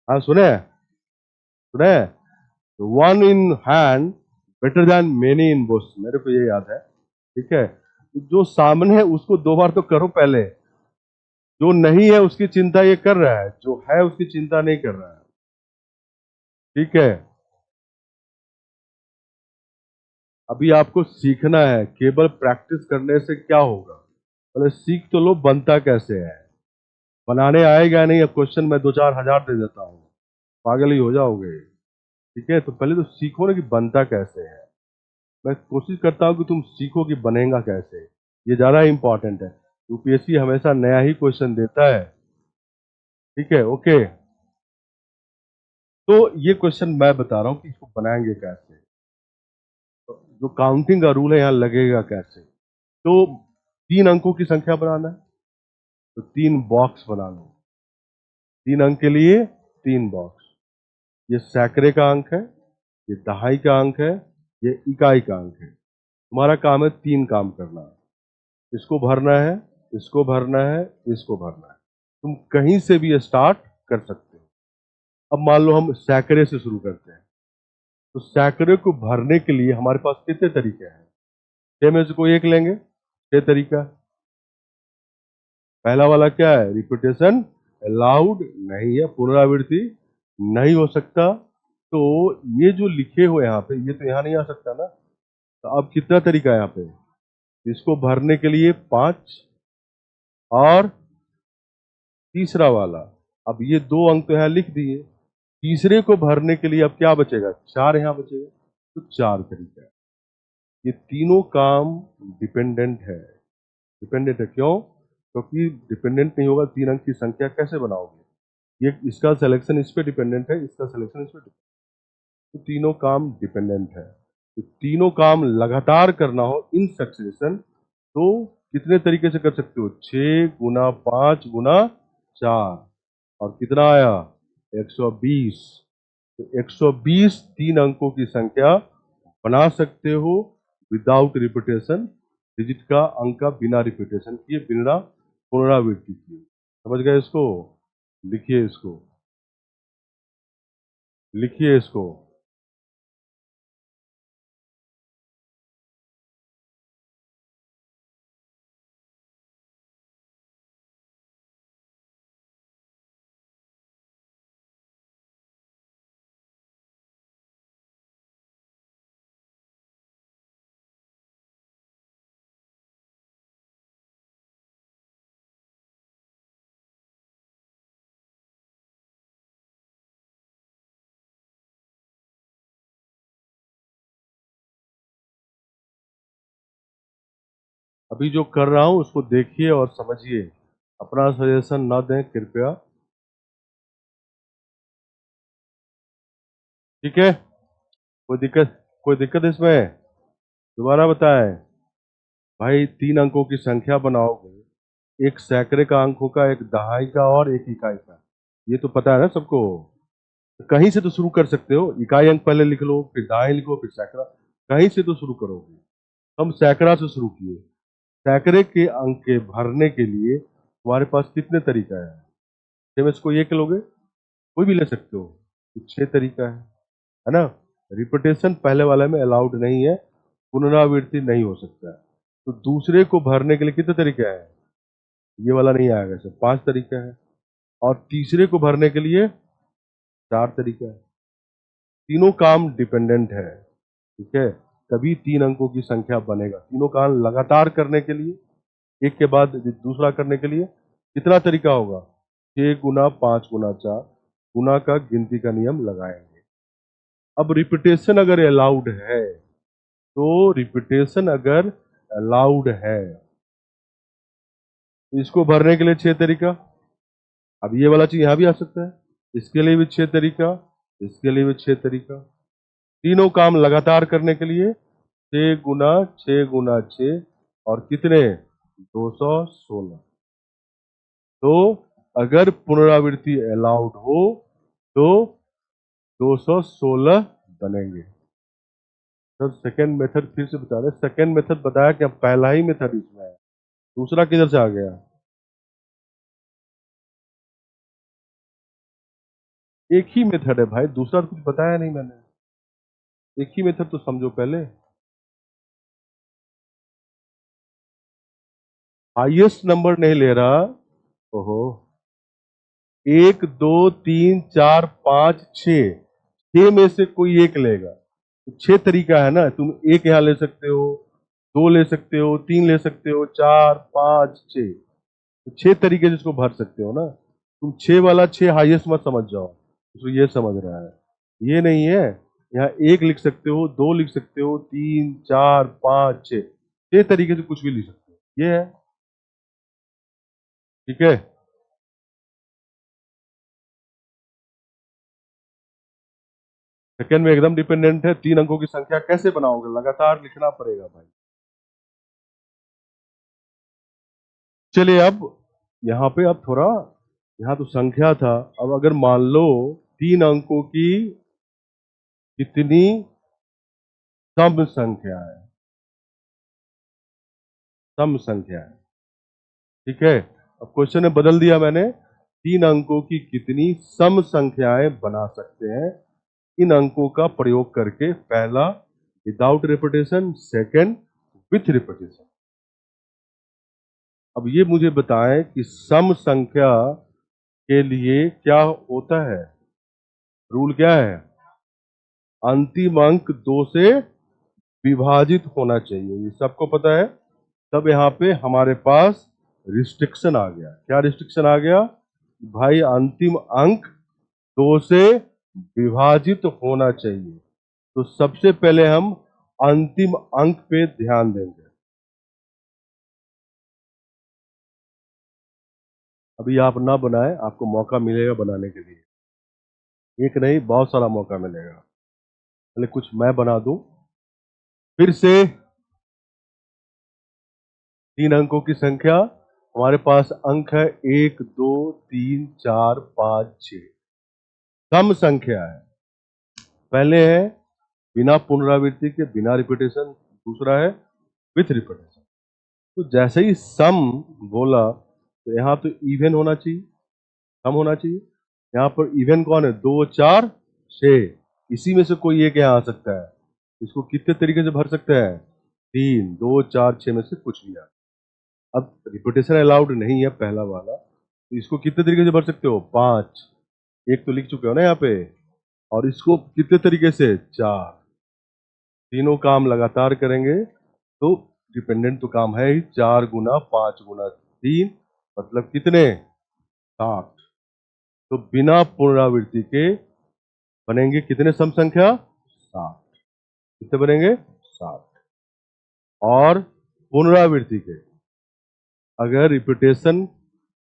हाँ सुने, सुने, one in hand better than many in Bush, मेरे को ये याद है, ठीक है। जो सामने है उसको 2 बार तो करो पहले, जो नहीं है उसकी चिंता ये कर रहा है, जो है उसकी चिंता नहीं कर रहा है, ठीक है। अभी आपको सीखना है, केवल प्रैक्टिस करने से क्या होगा, पहले सीख तो लो बनता कैसे है, बनाने आएगा नहीं। अब क्वेश्चन मैं 2-4 हजार दे देता हूँ, पागल ही हो जाओगे, ठीक है, तो पहले तो सीखो ना कि बनता कैसे है। मैं कोशिश करता हूं कि तुम सीखो कि बनेगा कैसे, ये ज्यादा इंपॉर्टेंट है। यूपीएससी हमेशा नया ही क्वेश्चन देता है। ठीक है, ओके। तो ये क्वेश्चन मैं बता रहा हूं कि इसको बनाएंगे कैसे। तो जो काउंटिंग का रूल है यहाँ लगेगा कैसे। तो 3 अंकों की संख्या बनाना है, तो 3 बॉक्स बना लो। 3 अंक के लिए 3 बॉक्स। ये सैकड़े का अंक है, ये दहाई का अंक है, ये इकाई का अंक है। तुम्हारा काम है 3 काम करना है। इसको भरना है, इसको भरना है, इसको भरना है। तुम कहीं से भी स्टार्ट कर सकते हो। अब मान लो हम सैकड़े से शुरू करते हैं, तो सैकड़े को भरने के लिए हमारे पास कितने तरीके हैं। 6 में से कोई एक लेंगे, 6 तरीका। पहला वाला क्या है, रिपीटेशन अलाउड नहीं है, पुनरावृत्ति नहीं हो सकता। तो ये जो लिखे हुए यहाँ पे, ये तो यहाँ नहीं आ सकता ना। तो अब कितना तरीका है यहाँ पे, इसको भरने के लिए 5, और तीसरा वाला, अब ये 2 अंक तो यहाँ लिख दिए। तीसरे को भरने के लिए अब क्या बचेगा, 4 यहाँ बचेगा। तो 4 तरीका है। ये तीनों काम डिपेंडेंट है। डिपेंडेंट है क्यों, क्योंकि डिपेंडेंट नहीं होगा 3 अंक की संख्या कैसे बनाओगे। ये इसका सिलेक्शन इस पे डिपेंडेंट है, इसका सिलेक्शन इस पे डिपेंडेंट। तो तीनों काम डिपेंडेंट है। तो तीनों काम लगातार करना हो इन सक्सेशन, तो कितने तरीके से कर सकते हो, 6 गुना 5 गुना 4, और कितना आया 120। तो 120 3 अंकों की संख्या बना सकते हो विदाउट रिपीटेशन। डिजिट का अंक का बिना रिपीटेशन किए, बिना पुनरावृत्ति किए। समझ गए इसको, लिखिए इसको, लिखिए इसको। अभी जो कर रहा हूं उसको देखिए और समझिए, अपना सजेशन ना दें कृपया। ठीक है, कोई दिक्कत इसमें, दोबारा बताएं। भाई 3 अंकों की संख्या बनाओगे, एक सैकड़े का अंक होगा, एक दहाई का और एक इकाई का। ये तो पता है ना सबको। कहीं से तो शुरू कर सकते हो, इकाई अंक पहले लिख लो, फिर दहाई लिखो, फिर सैकड़ा। कहीं से तो शुरू करोगे। हम सैकड़ा से शुरू किए। सैकड़े के अंक के भरने के लिए तुम्हारे पास कितने तरीका है। 6 में से कोई एक लोगे, कोई भी ले सकते हो। तो 6 तरीका है ना। रिपीटेशन पहले वाले में अलाउड नहीं है, पुनरावृत्ति नहीं हो सकता है। तो दूसरे को भरने के लिए कितने तरीके हैं, ये वाला नहीं आएगा, सिर्फ 5 तरीका है। और तीसरे को भरने के लिए 4 तरीका है। तीनों काम डिपेंडेंट है। ठीक है, तभी 3 अंकों की संख्या बनेगा। तीनों काम लगातार करने के लिए, एक के बाद दूसरा करने के लिए कितना तरीका होगा, 6 गुना 5 गुना 4 गुना का गिनती का नियम लगाएंगे। अब रिपीटेशन अगर अलाउड है, तो रिपीटेशन अगर अलाउड है, तो इसको भरने के लिए 6 तरीका। अब ये वाला चीज यहां भी आ सकता है, इसके लिए भी 6 तरीका, इसके लिए भी 6 तरीका। तीनों काम लगातार करने के लिए 6 गुना 6 गुना 6, और कितने 216। तो अगर पुनरावृत्ति अलाउड हो तो 216 बनेंगे। सर सेकेंड मेथड फिर से बता रहे, सेकेंड मेथड बताया क्या, पहला ही मेथड इसमें है, दूसरा किधर से आ गया। एक ही मेथड है भाई, दूसरा तो कुछ बताया नहीं मैंने। एक ही मेथड तो समझो पहले। हाईएस्ट नंबर नहीं ले रहा। ओहो, 1 2 3 4 5 6, 6 में से कोई एक लेगा। तो 6 तरीका है ना, तुम एक यहाँ ले सकते हो, 2 ले सकते हो, 3 ले सकते हो, 4 5 6। तो 6 तरीके जिसको भर सकते हो ना। तुम 6 वाला 6 हाईएस्ट मत समझ जाओ, उसको ये समझ रहा है, ये नहीं है। यहाँ 1 लिख सकते हो, 2 लिख सकते हो, 3, 4, 5, 6, 6 तरीके से कुछ भी लिख सकते हो। ये है, ठीक है। सेकंड में एकदम डिपेंडेंट है। 3 अंकों की संख्या कैसे बनाओगे? लगातार लिखना पड़ेगा भाई। चलिए अब यहाँ पे अब थोड़ा, यहाँ तो संख्या था, अब अगर मान लो 3 अंकों की कितनी सम संख्या है, सम संख्या है, ठीक है। अब क्वेश्चन में बदल दिया मैंने, 3 अंकों की कितनी सम संख्याएं बना सकते हैं इन अंकों का प्रयोग करके? पहला without repetition, second with repetition. अब ये मुझे बताएं कि सम संख्या के लिए क्या होता है, रूल क्या है? अंतिम अंक 2 से विभाजित होना चाहिए, ये सबको पता है। तब यहाँ पे हमारे पास रिस्ट्रिक्शन आ गया। क्या रिस्ट्रिक्शन आ गया? भाई अंतिम अंक 2 से विभाजित होना चाहिए। तो सबसे पहले हम अंतिम अंक पे ध्यान देंगे। अभी आप ना बनाए, आपको मौका मिलेगा बनाने के लिए, एक नहीं बहुत सारा मौका मिलेगा। पहले कुछ मैं बना दूं, फिर से 3 अंकों की संख्या। हमारे पास अंक है 1, 2, 3, 4, 5, 6, सम संख्या है। पहले है बिना पुनरावृत्ति के, बिना रिपीटेशन। दूसरा है विथ रिपीटेशन। तो जैसे ही सम बोला तो यहाँ तो इवन होना चाहिए, सम होना चाहिए। यहाँ पर इवन कौन है? 2, 4, 6, इसी में से कोई एक यहाँ आ सकता है। इसको कितने तरीके से भर सकते हैं? 3, 2, 4, 6 में से कुछ भी आ। अब रिपीटेशन अलाउड नहीं है पहला वाला, तो इसको कितने तरीके से भर सकते हो? 5, एक तो लिख चुके हो ना यहाँ पे। और इसको कितने तरीके से? 4। तीनों काम लगातार करेंगे तो डिपेंडेंट तो काम है ही। 4 गुना 5 गुना 3 मतलब कितने? 7। तो बिना पुनरावृत्ति के बनेंगे कितने सम संख्या? 7। कितने बनेंगे? 7। और पुनरावृत्ति के अगर रिपीटेशन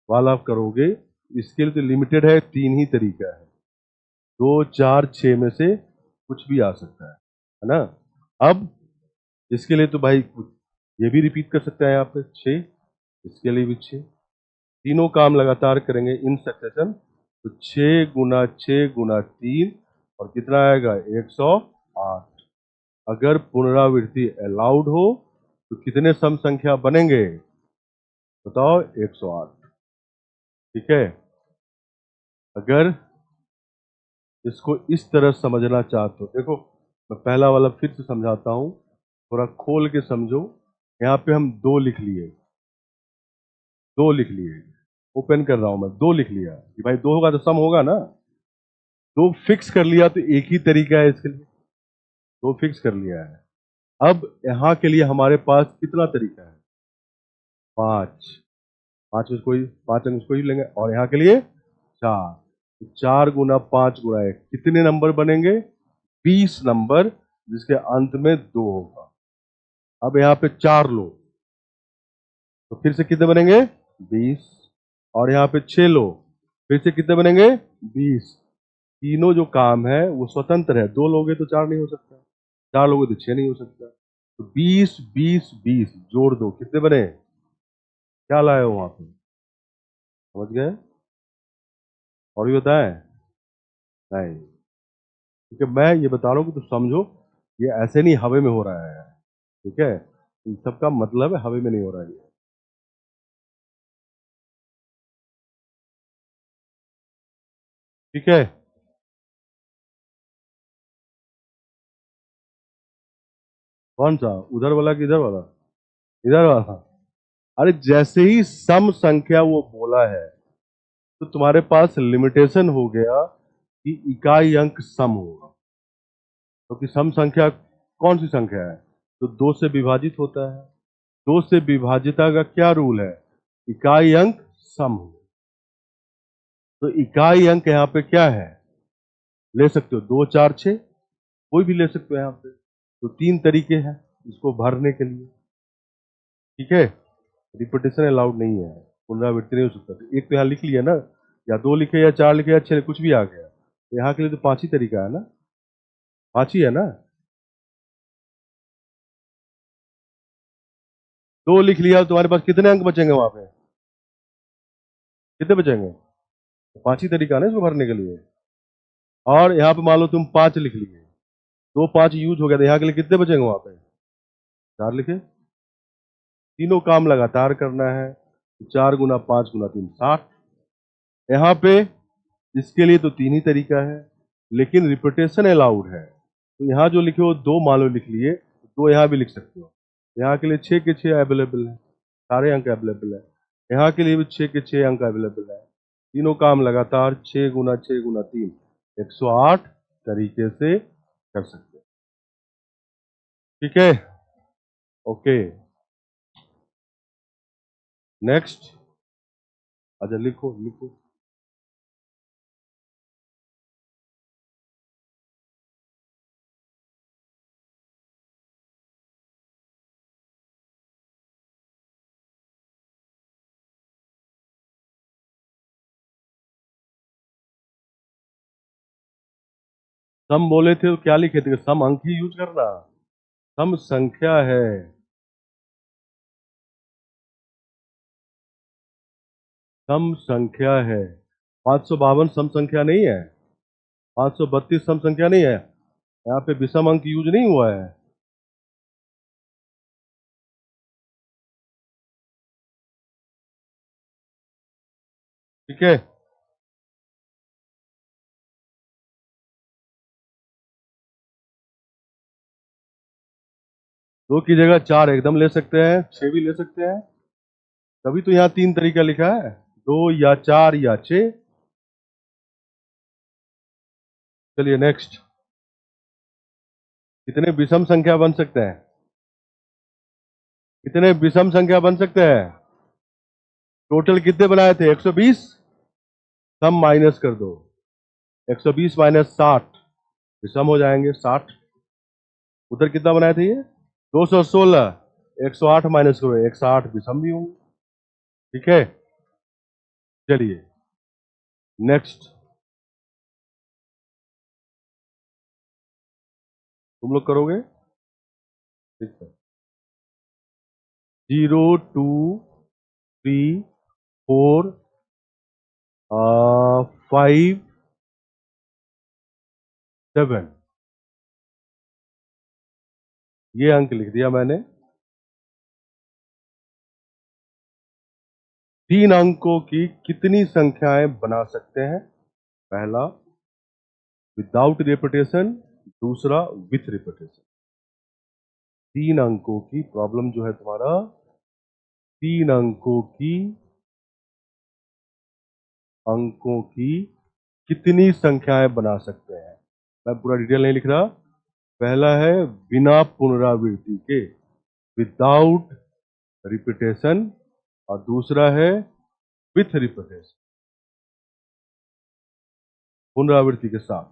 वाला करोगे, इसके लिए तो लिमिटेड है, 3 ही तरीका है। 2, 4, 6 में से कुछ भी आ सकता है ना। अब इसके लिए तो भाई ये भी रिपीट कर सकते हैं यहाँ पे 6, इसके लिए भी 6। तीनों काम लगातार करेंगे इन सक्सेशन, तो 6 गुना 6 गुना 3 और कितना आएगा? 108। अगर पुनरावृत्ति अलाउड हो तो कितने सम संख्या बनेंगे? बताओ। 108, ठीक है। अगर इसको इस तरह समझना चाहते हो, देखो मैं पहला वाला फिर से समझाता हूं, थोड़ा खोल के समझो। यहाँ पे हम 2 लिख लिए, 2 लिख लिए, ओपन कर रहा हूं मैं, 2 लिख लिया कि भाई 2 होगा तो सम होगा ना। 2 फिक्स कर लिया तो एक ही तरीका है इसके लिए, 2 फिक्स कर लिया है। अब यहाँ के लिए हमारे पास कितना तरीका है? 5। 5 में कोई 5 अंक कोई लेंगे, और यहाँ के लिए 4। 4 गुना 5 गुना 1 कितने नंबर बनेंगे? 20 नंबर, जिसके अंत में 2 होगा। अब यहाँ पे 4 लो तो फिर से कितने बनेंगे? 20। और यहाँ पे 6 लो, फिर से कितने बनेंगे? 20। तीनों जो काम है वो स्वतंत्र है। 2 लोगे तो 4 नहीं हो सकता, 4 लोगे तो 6 नहीं हो सकता। तो 20, 20, 20 जोड़ दो, कितने बने? क्या लाए हो वहां पे? समझ गए? और भी बताएं? नहीं, क्योंकि मैं ये बता रहा हूँ कि तो समझो, ये ऐसे नहीं हवा में हो रहा है, ठीक है। इन सबका मतलब है हवा में नहीं हो रहा है ये। ठीक है। कौन सा? उधर वाला कि इधर वाला? इधर वाला। अरे जैसे ही सम संख्या वो बोला है तो तुम्हारे पास लिमिटेशन हो गया कि इकाई अंक सम होगा। क्योंकि सम संख्या कौन सी संख्या है? तो 2 से विभाजित होता है। 2 से विभाजिता का क्या रूल है? इकाई अंक सम हो। तो इकाई अंक यहाँ पे क्या है? ले सकते हो 2, 4, 6। कोई भी ले सकते हो यहाँ पे। तो 3 तरीके हैं इसको भरने के लिए, ठीक है। रिपीटेशन अलाउड नहीं है, पुनरावृत्ति नहीं हो सकता। तो एक तो यहाँ लिख लिया ना, या 2 लिखे या 4 लिखे या 6, कुछ भी आ गया। तो यहाँ के लिए तो 5 ही तरीका है ना, 5 ही है ना। 2 लिख लिया तो तुम्हारे पास कितने अंक बचेंगे वहां पे, कितने बचेंगे? 5 ही तरीका है ना इसको भरने के लिए। और यहाँ पे मान लो तुम 5 लिख लिए, 2 5 यूज हो गया, तो यहाँ के लिए कितने बचेंगे वहां पे? 4 लिखे। तीनों काम लगातार करना है, 4 गुना 5 गुना 3 60। यहाँ पे इसके लिए तो 3 ही तरीका है, लेकिन रिपीटेशन अलाउड है। तो यहाँ जो लिखे हो 2 मान लो लिख लिए, 2 यहाँ भी लिख सकते हो। यहाँ के लिए 6 के 6 अवेलेबल है, सारे अंक अवेलेबल है। यहाँ के लिए भी 6 के 6 अंक अवेलेबल है। तीनों काम लगातार 6 गुना 6 गुना 3 108 तरीके से कर सकते हैं, ठीक है। Okay, next. अच्छा लिखो लिखो। सम बोले थे तो क्या लिखे थे? सम अंक ही यूज करना, सम संख्या है। सम संख्या है। 552 सम संख्या नहीं है, 532 सम संख्या नहीं है। यहाँ पे विषम अंक यूज नहीं हुआ है। ठीक है, 2 की जगह 4 एकदम ले सकते हैं, 6 भी ले सकते हैं। तभी तो यहाँ 3 तरीका लिखा है, 2 या 4 या 6। चलिए नेक्स्ट। कितने विषम संख्या बन सकते हैं? कितने विषम संख्या बन सकते हैं? टोटल कितने बनाए थे? 120। सम माइनस कर दो, 120 माइनस 60, विषम हो जाएंगे 60। उधर कितना बनाए थे ये? 216। 108 माइनस करो, 160 विषम भी होंगे, ठीक है। चलिए नेक्स्ट। तुम लोग करोगे, ठीक है। 0 2 3 4 5 7, ये अंक लिख दिया मैंने। 3 अंकों की कितनी संख्याएं बना सकते हैं? पहला विदाउट रिपीटेशन, दूसरा विथ रिपीटेशन। 3 अंकों की प्रॉब्लम जो है तुम्हारा, 3 अंकों की कितनी संख्याएं बना सकते हैं। मैं पूरा डिटेल नहीं लिख रहा। पहला है बिना पुनरावृत्ति के, विदाउट रिपीटेशन, और दूसरा है विथ रिपीटेशन, पुनरावृत्ति के साथ।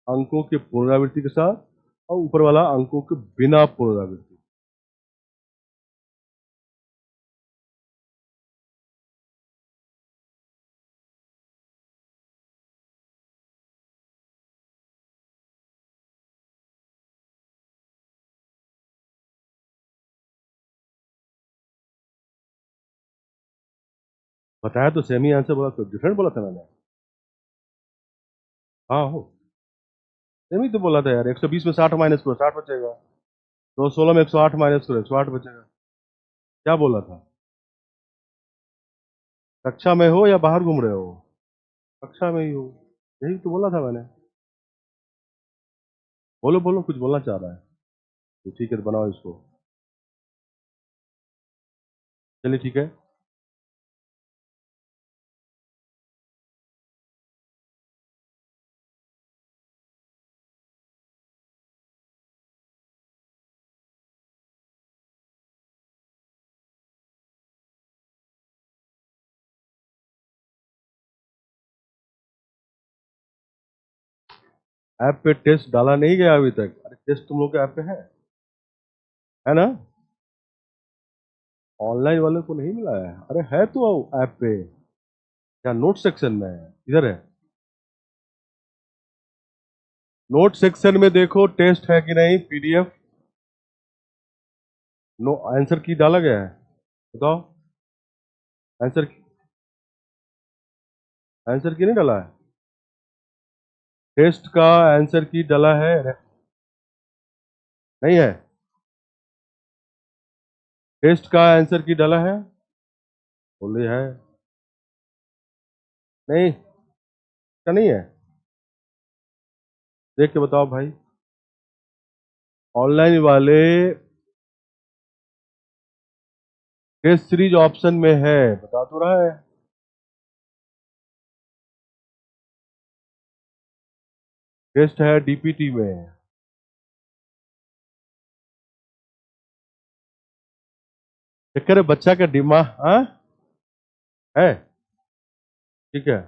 अंकों के पुनरावृत्ति के साथ, और ऊपर वाला अंकों के बिना पुनरावृत्ति। बताया तो सेमी आंसर बोला, तो डिफरेंट बोला था मैंने। हाँ हो, सेमी तो बोला था यार। 120 में 60 माइनस करो, 60 बचेगा। 216 में 108 माइनस करो, 108 बचेगा। क्या बोला था? कक्षा में हो या बाहर घूम रहे हो? कक्षा में ही हो, यही तो बोला था मैंने। बोलो बोलो, कुछ बोलना चाह रहा है तो ठीक है, तो बनाओ इसको। चलिए ठीक है। ऐप पे टेस्ट डाला नहीं गया अभी तक। अरे टेस्ट तुम लोग के ऐप पे है ना? ऑनलाइन वाले को नहीं मिला है? अरे है तो ऐप पे, क्या नोट सेक्शन में है? इधर है, नोट सेक्शन में देखो टेस्ट है कि नहीं, पीडीएफ। नो आंसर की डाला गया है? बताओ। आंसर आंसर की नहीं डाला है? टेस्ट का आंसर की डाला है? नहीं है? टेस्ट का आंसर की डाला है? बोले है। नहीं, क्या नहीं है? देख के बताओ भाई। ऑनलाइन वाले टेस्ट सीरीज ऑप्शन में है, बता तो रहा है। टेस्ट है डीपीटी में। चक्कर है बच्चा का दिमाग। हाँ है, ठीक है,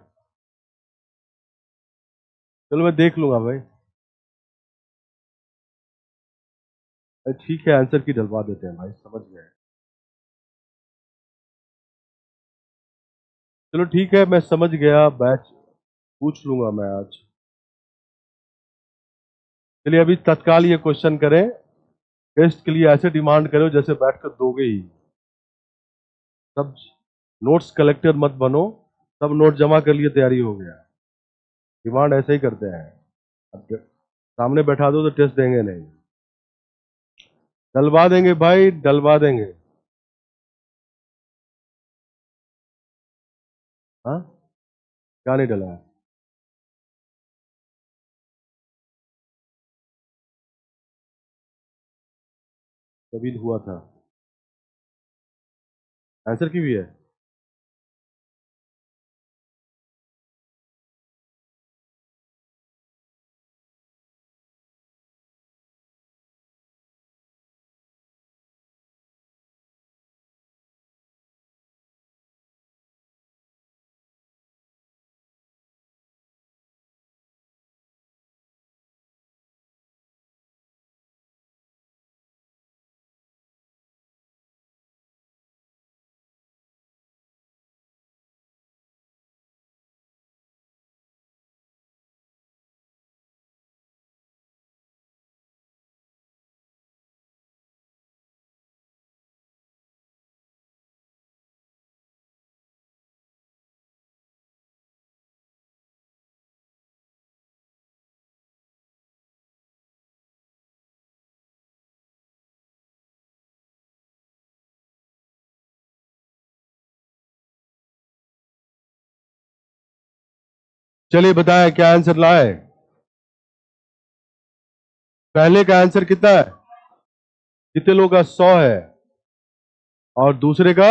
चलो मैं देख लूंगा भाई। ठीक है, आंसर की डलवा देते हैं भाई, समझ गए। चलो ठीक है, मैं समझ गया, बैच पूछ लूंगा मैं आज। चलिए अभी तत्काल ये क्वेश्चन करें। टेस्ट के लिए ऐसे डिमांड करो जैसे बैठकर दोगे ही। सब नोट्स कलेक्टर मत बनो, सब नोट जमा कर लिए, तैयारी हो गया। डिमांड ऐसे ही करते हैं। अब सामने बैठा दो तो टेस्ट देंगे नहीं। डलवा देंगे भाई, डलवा देंगे। हाँ, क्या नहीं डला है? तभी हुआ था। आंसर की भी है? चलिए बताएं क्या आंसर लाए। पहले का आंसर कितना है? कितने लोगों का 100 है? और दूसरे का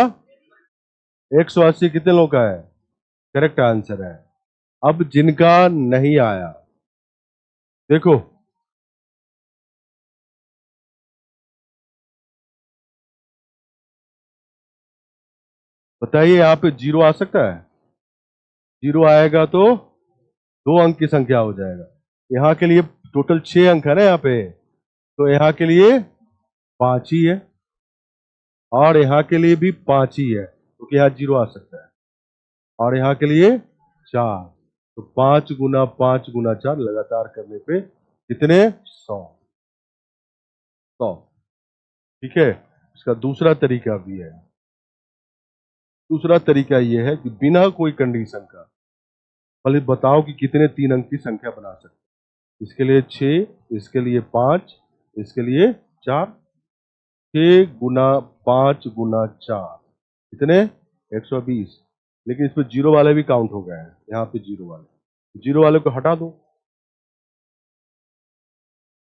180, कितने लोगों का है? करेक्ट आंसर है। अब जिनका नहीं आया, देखो, बताइए यहाँ पे जीरो आ सकता है? जीरो आएगा तो 2 अंक की संख्या हो जाएगा। यहाँ के लिए टोटल 6 अंक है ना यहाँ पे, तो यहाँ के लिए 5 ही है, और यहाँ के लिए भी 5 ही है, क्योंकि यहाँ जीरो आ सकता है। और यहाँ के लिए 4, तो 5 गुना 5 गुना 4 लगातार करने पे कितने? 100। 100, ठीक है। इसका दूसरा तरीका भी है। दूसरा तरीका यह है कि बिना कोई कंडीशन का पहले बताओ कि कितने 3 अंक की संख्या बना सकते। इसके लिए 6, इसके लिए 5, इसके लिए 4। 6 गुना 5 गुना 4 कितने? 120। लेकिन इसमें जीरो वाले भी काउंट हो गए हैं, यहाँ पे जीरो वाले को हटा दो,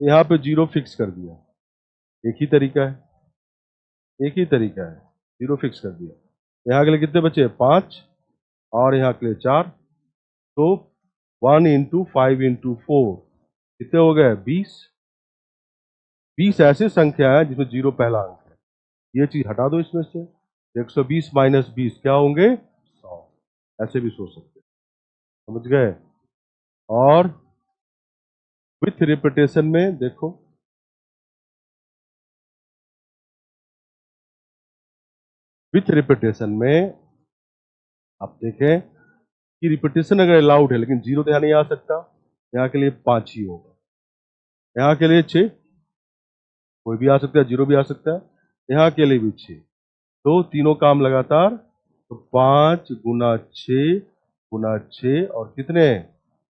यहाँ पे जीरो फिक्स कर दिया। एक ही तरीका है, एक ही तरीका है, जीरो फिक्स कर दिया। यहाँ के लिए कितने बचे? 5, और यहाँ के लिए 4, तो 1 × 5 × 4 कितने हो गए? 20। 20 ऐसे संख्या है जिसमें जीरो पहला अंक है, ये चीज हटा दो इसमें से। 120 माइनस 20 क्या होंगे? 100। ऐसे भी सोच सकते हैं, समझ गए? और विथ रिपीटेशन में देखो, विथ रिपीटेशन में आप देखें कि रिपीटेशन अगर अलाउड है, लेकिन जीरो तो यहाँ नहीं आ सकता, यहाँ के लिए 5 ही होगा, यहाँ के लिए 6, कोई भी आ सकता है, जीरो भी आ सकता है, यहाँ के लिए भी 6, तो तीनों काम लगातार, तो 5 गुना 6 गुना 6 और कितने,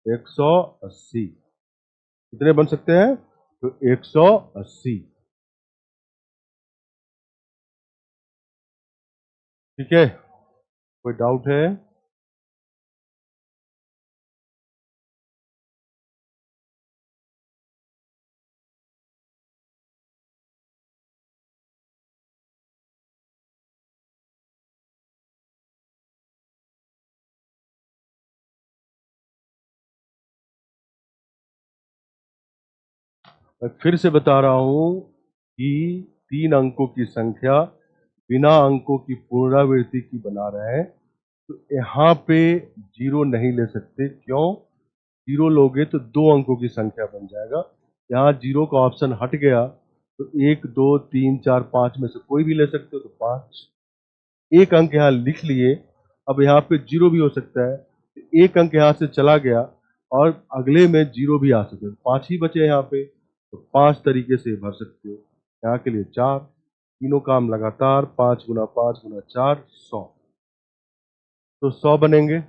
180, कितने बन सकते हैं, तो 180। ठीक है, कोई डाउट है? मैं फिर से बता रहा हूं कि 3 अंकों की संख्या बिना अंकों की पुनरावृत्ति की बना रहे हैं, तो यहाँ पे जीरो नहीं ले सकते। क्यों? जीरो लोगे तो 2 अंकों की संख्या बन जाएगा, यहाँ जीरो का ऑप्शन हट गया, तो 1 2 3 4 5 में से कोई भी ले सकते हो, तो 5, एक अंक यहाँ लिख लिए। अब यहाँ पे जीरो भी हो सकता है, तो एक अंक यहाँ से चला गया और अगले में जीरो भी आ सकते हैं, 5 ही बचे यहाँ पे, तो 5 तरीके से भर सकते हो। यहाँ के लिए 4, तीनों काम लगातार, 5 गुना 5 गुना 4, 100, तो 100 बनेंगे।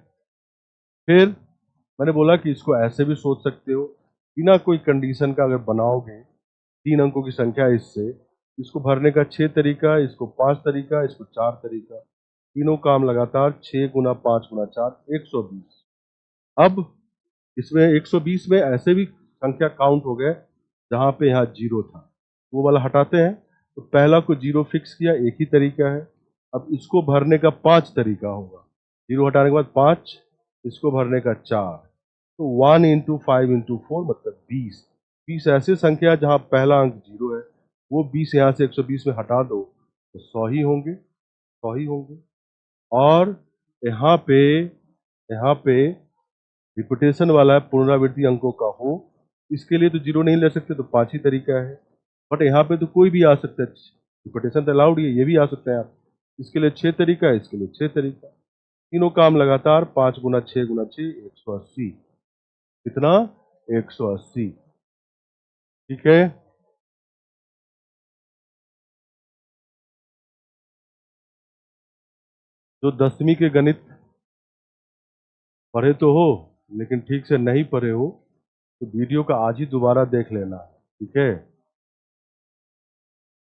फिर मैंने बोला कि इसको ऐसे भी सोच सकते हो, बिना कोई कंडीशन का अगर बनाओगे 3 अंकों की संख्या है इससे, इसको भरने का 6 तरीका, इसको 5 तरीका, इसको 4 तरीका, तीनों काम लगातार, 6 गुना 5 गुना 4, 120। अब इसमें 120 में ऐसे भी संख्या काउंट हो गए जहां पे यहाँ जीरो था, वो वाला हटाते हैं, तो पहला को जीरो फिक्स किया, एक ही तरीका है। अब इसको भरने का 5 तरीका होगा, जीरो हटाने के बाद 5, इसको भरने का 4, तो 1 × 5 × 4 मतलब 20। 20 ऐसे संख्या जहां पहला अंक जीरो है, वो 20 यहाँ से 120 में हटा दो तो 100 ही होंगे, 100 ही होंगे। और यहाँ पे, यहाँ पे रिपीटेशन वाला है, पुनरावृत्ति अंकों का हो, इसके लिए तो जीरो नहीं ले सकते, तो 5 ही तरीका है। बट यहाँ पे तो कोई भी आ सकता है, रिपीटेशन तो अलाउड है, ये भी आ सकता है आप, इसके लिए 6 तरीका है, इसके लिए 6 तरीका, तीनों काम लगातार, 5 गुना 6 गुना 6, 180, कितना, 180। ठीक है, जो 10वीं के गणित पढ़े तो हो लेकिन ठीक से नहीं पढ़े हो, तो वीडियो का आज ही दोबारा देख लेना। ठीक है,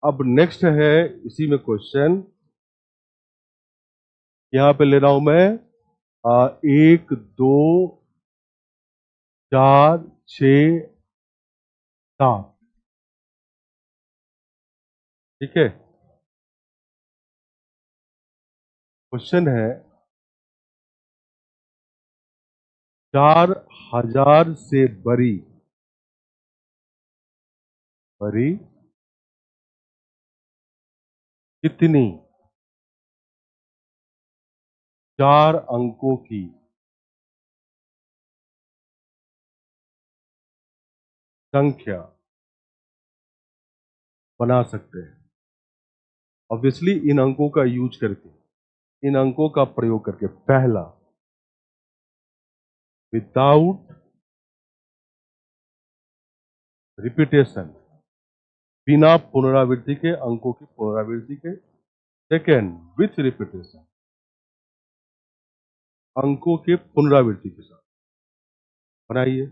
अब नेक्स्ट है इसी में क्वेश्चन, यहाँ पे ले रहा हूं मैं 1 2 4 6 7। ठीक है, क्वेश्चन है 4000 से बड़ी बड़ी कितनी 4 अंकों की संख्या बना सकते हैं। ऑब्वियसली इन अंकों का यूज करके, इन अंकों का प्रयोग करके, पहला, विदाउट रिपीटेशन, बिना पुनरावृत्ति के, अंकों की पुनरावृत्ति के। सेकेंड, विथ रिपीटेशन, अंकों के पुनरावृत्ति के साथ बनाइए।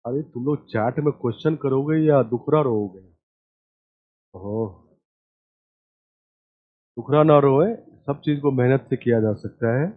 अरे तुम लोग चैट में क्वेश्चन करोगे या दुखरा रहोगे? ओह, दुखरा ना रोए, सब चीज को मेहनत से किया जा सकता है।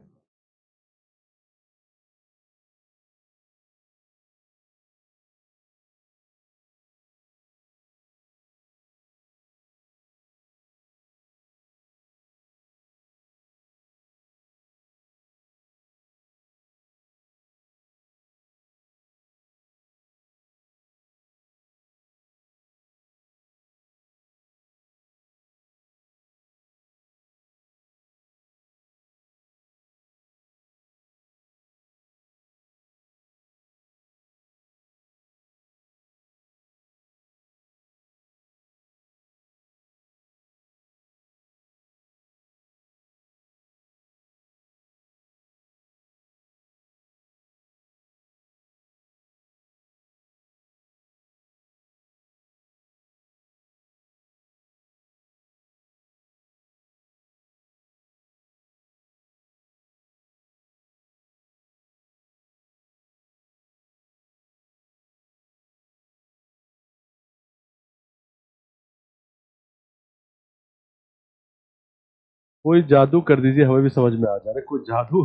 कोई जादू कर दीजिए, हमें भी समझ में आ जा रहा है कोई जादू।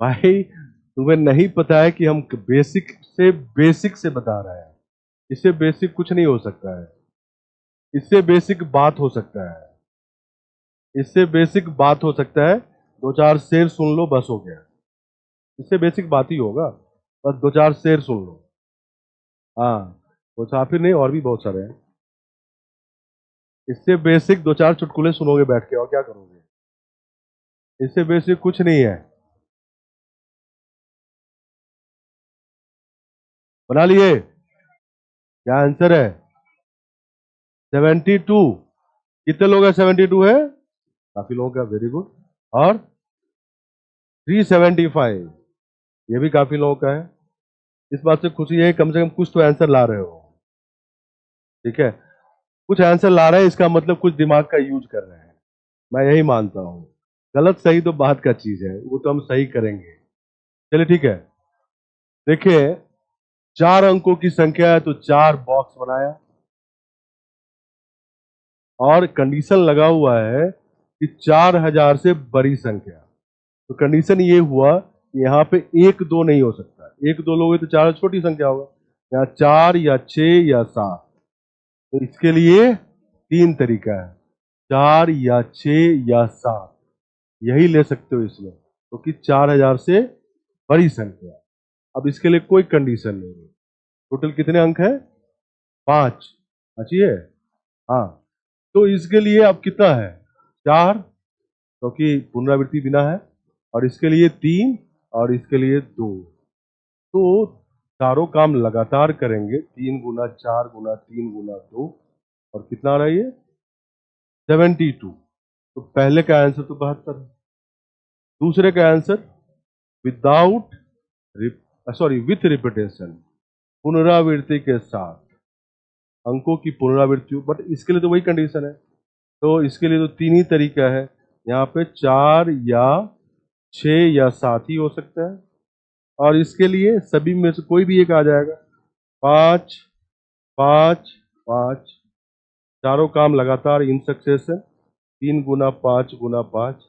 भाई तुम्हें नहीं पता है कि हम बेसिक से बता रहे हैं। इससे बेसिक कुछ नहीं हो सकता है। इससे बेसिक बात हो सकता है। इससे बेसिक बात हो सकता है, दो चार शेर सुन लो बस हो गया। इससे बेसिक बात ही होगा, बस दो चार शेर सुन लो। हाँ, मुसाफिर नहीं और भी बहुत सारे हैं। इससे बेसिक दो चार चुटकुले सुनोगे बैठ के और क्या करोगे? इससे बेसिक कुछ नहीं है। बना लिए? क्या आंसर है? 72। कितने लोग हैं? 72 है, काफी लोगों का, वेरी गुड। और 375, ये भी काफी लोगों का है। इस बात से खुशी है, कम से कम कुछ तो आंसर ला रहे हो। ठीक है, कुछ आंसर ला रहे हैं, इसका मतलब कुछ दिमाग का यूज कर रहे हैं। मैं यही मानता हूं। गलत सही तो बात का चीज है, वो तो हम सही करेंगे। चलिए ठीक है। देखिए, चार अंकों की संख्या है तो चार बॉक्स बनाया, और कंडीशन लगा हुआ है कि 4000 से बड़ी संख्या। तो कंडीशन ये हुआ कि यहाँ पे एक दो नहीं हो सकता, एक दो लोगे तो चार छोटी संख्या होगा, या चार या छह या सात। तो इसके लिए तीन तरीका है, चार या छह या सात, यही ले सकते हो इसमें, क्योंकि 4000 से बड़ी संख्या। अब इसके लिए कोई कंडीशन नहीं है। टोटल कितने अंक है? पांच। अच्छी है। हाँ, तो इसके लिए अब कितना है? चार, क्योंकि पुनरावृत्ति बिना है, और इसके लिए तीन, और इसके लिए दो। तो चारों काम लगातार करेंगे, तीन गुना चार गुना तीन गुना दो, और कितना आ रहा है ये? 72। तो पहले का आंसर तो 72 है। दूसरे का answer without, sorry, with repetition, पुनरावृत्ति के साथ, अंकों की पुनरावृत्ति। बट इसके लिए तो वही कंडीशन है, तो इसके लिए तो तीन ही तरीका है। यहाँ पे चार या छह या सात ही हो सकता है, और इसके लिए सभी में से कोई भी एक आ जाएगा। पांच, पांच, पांच, चारों काम लगातार इन सक्सेशन, तीन गुना पांच गुना पांच,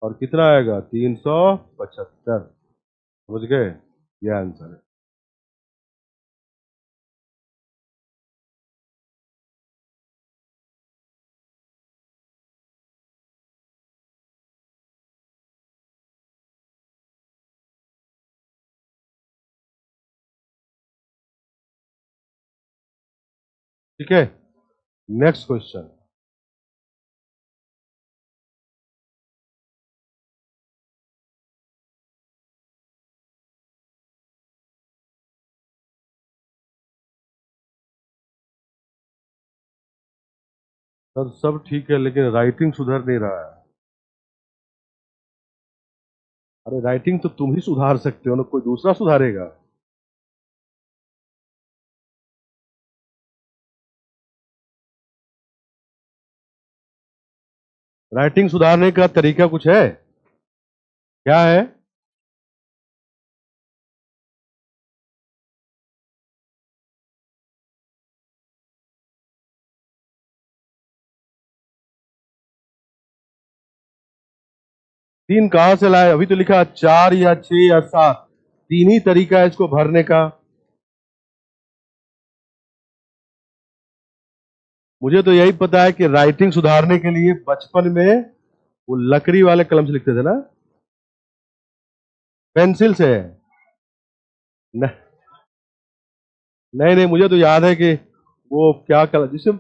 और कितना आएगा? 375। समझ गए? यह आंसर है। ठीक है, नेक्स्ट क्वेश्चन। सर सब ठीक है, लेकिन राइटिंग सुधर नहीं रहा है। अरे राइटिंग तो तुम ही सुधार सकते हो ना, कोई दूसरा सुधारेगा? राइटिंग सुधारने का तरीका कुछ है? क्या है? तीन कहां से लाए? अभी तो लिखा 4 या 6 या 7, तीन ही तरीका है इसको भरने का। मुझे तो यही पता है कि राइटिंग सुधारने के लिए बचपन में वो लकड़ी वाले कलम से लिखते थे ना, पेंसिल से। न, नहीं नहीं, मुझे तो याद है कि वो क्या कलम जिसे,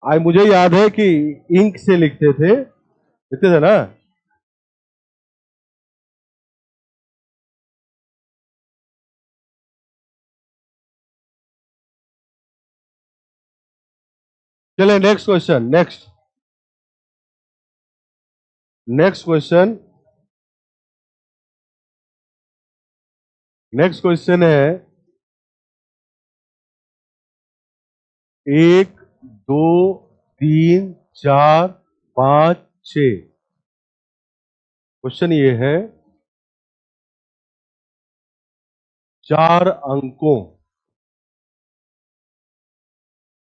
आज मुझे याद है कि इंक से लिखते थे ना। चले next question, next question. Next question है, एक, दो, तीन, चार, पांच, छ। क्वेश्चन ये है, चार अंकों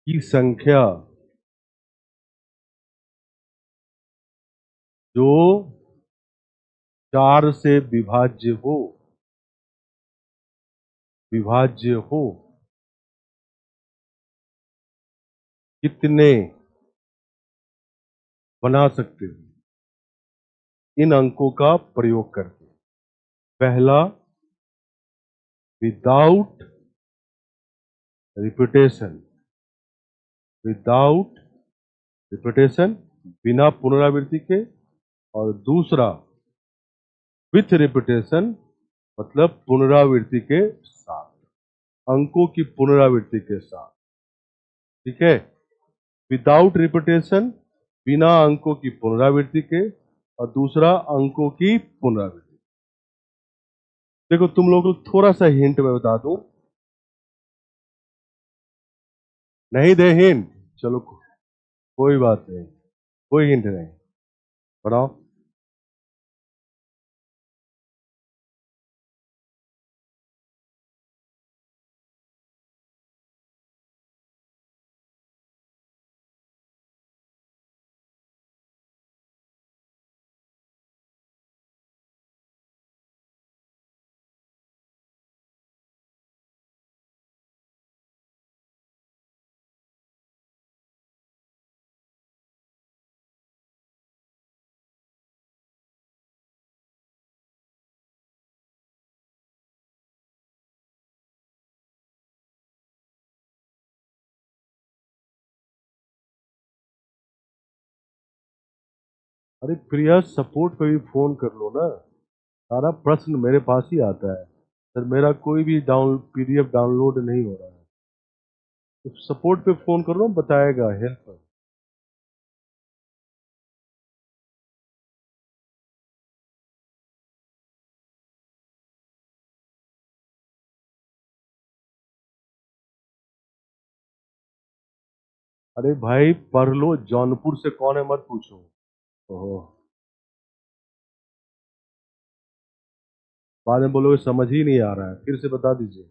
की संख्या जो चार से विभाज्य हो, कितने बना सकते हैं इन अंकों का प्रयोग करके? पहला, विदाउट रिपीटेशन, विदाउट रिपीटेशन, बिना पुनरावृत्ति के। और दूसरा, विथ रिपीटेशन, मतलब पुनरावृत्ति के साथ, अंकों की पुनरावृत्ति के साथ। ठीक है, विदाउट रिपीटेशन, बिना अंकों की पुनरावृत्ति के, और दूसरा अंकों की पुनरावृत्ति। देखो तुम लोगों को थोड़ा सा हिंट मैं बता दूं। नहीं दे हिंट? चलो कोई बात नहीं, कोई हिंट नहीं, बताओ। अरे प्रिया, सपोर्ट पे भी फोन कर लो ना, सारा प्रश्न मेरे पास ही आता है। सर मेरा कोई भी पीडीएफ डाउनलोड नहीं हो रहा है, तो सपोर्ट पे फोन कर लो, बताएगा, हेल्प। अरे भाई पढ़ लो, जौनपुर से कौन है मत पूछो। ओहो, बाद में बोलोगे समझ ही नहीं आ रहा है, फिर से बता दीजिए।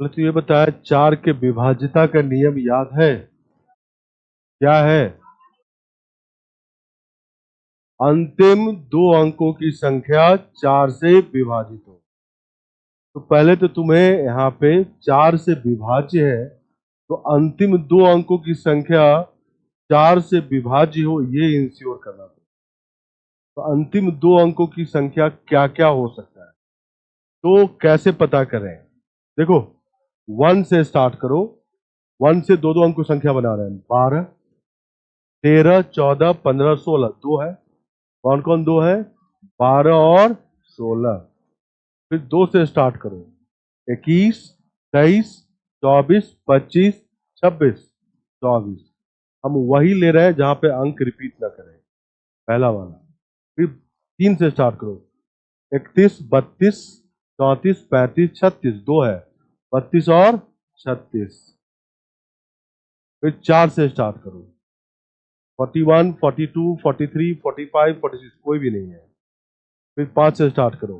बोले तो ये बताया, 4 के विभाज्यता का नियम याद है? क्या है? अंतिम 2 अंकों की संख्या 4 से विभाजित हो। तो पहले तो तुम्हें यहाँ पे 4 से विभाज्य है, तो अंतिम 2 अंकों की संख्या 4 से विभाज्य हो, ये इंश्योर करना पड़ेगा। तो अंतिम 2 अंकों की संख्या क्या क्या हो सकता है, तो कैसे पता करें? देखो, 1 से स्टार्ट करो। 1 से दो दो अंक की संख्या बना रहे हैं। 12, 13, 14, 15, 16 दो है। कौन कौन दो है? 12 और 16। फिर 2 से स्टार्ट करो। 21, 23, 24, 25, 26, 24। हम वही ले रहे हैं जहां पे अंक रिपीट ना करें, पहला वाला। फिर 3 से स्टार्ट करो। 31, 32, 34, 35, 36 दो है। 32 और 36। फिर 4 से स्टार्ट करो। 41, 42, 43, 45, 46 कोई भी नहीं है। फिर 5 से स्टार्ट करो।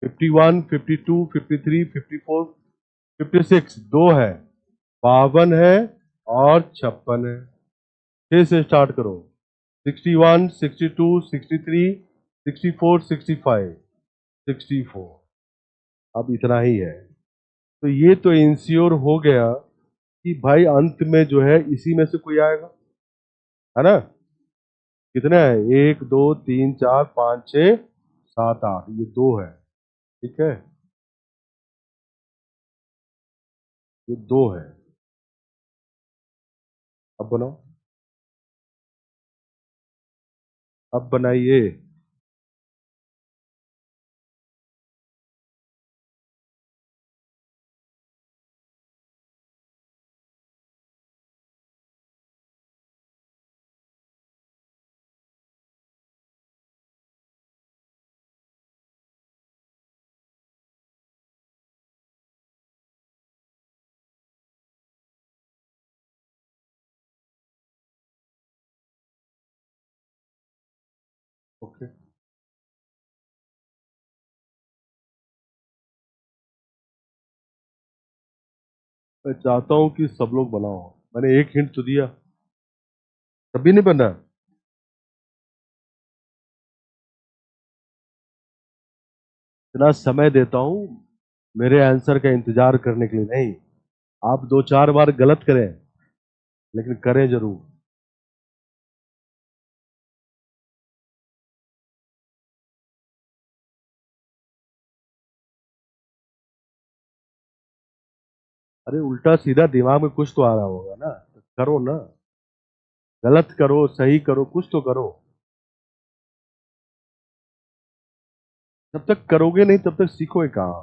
51, 52, 53, 54, 56 दो है। 52 है और 56 है। 6 से स्टार्ट करो। 61, 62, 63, 64, 65, 64। अब इतना ही है। तो ये तो इंश्योर हो गया कि भाई अंत में जो है इसी में से कोई आएगा, है ना? कितने हैं? 1, 2, 3, 4, 5, 6, 7, 8, ये दो है। ठीक है, ये दो है। अब बनाओ, अब बनाइए। ओके, मैं चाहता हूं कि सब लोग बनाओ। मैंने एक हिंट तो दिया, तभी नहीं बना। इतना समय देता हूं मेरे आंसर का इंतजार करने के लिए, नहीं। आप 2-4 बार गलत करें, लेकिन करें जरूर। अरे उल्टा सीधा दिमाग में कुछ तो आ रहा होगा ना, तो करो ना। गलत करो, सही करो, कुछ तो करो। जब तक करोगे नहीं तब तक सीखोगे कहाँ?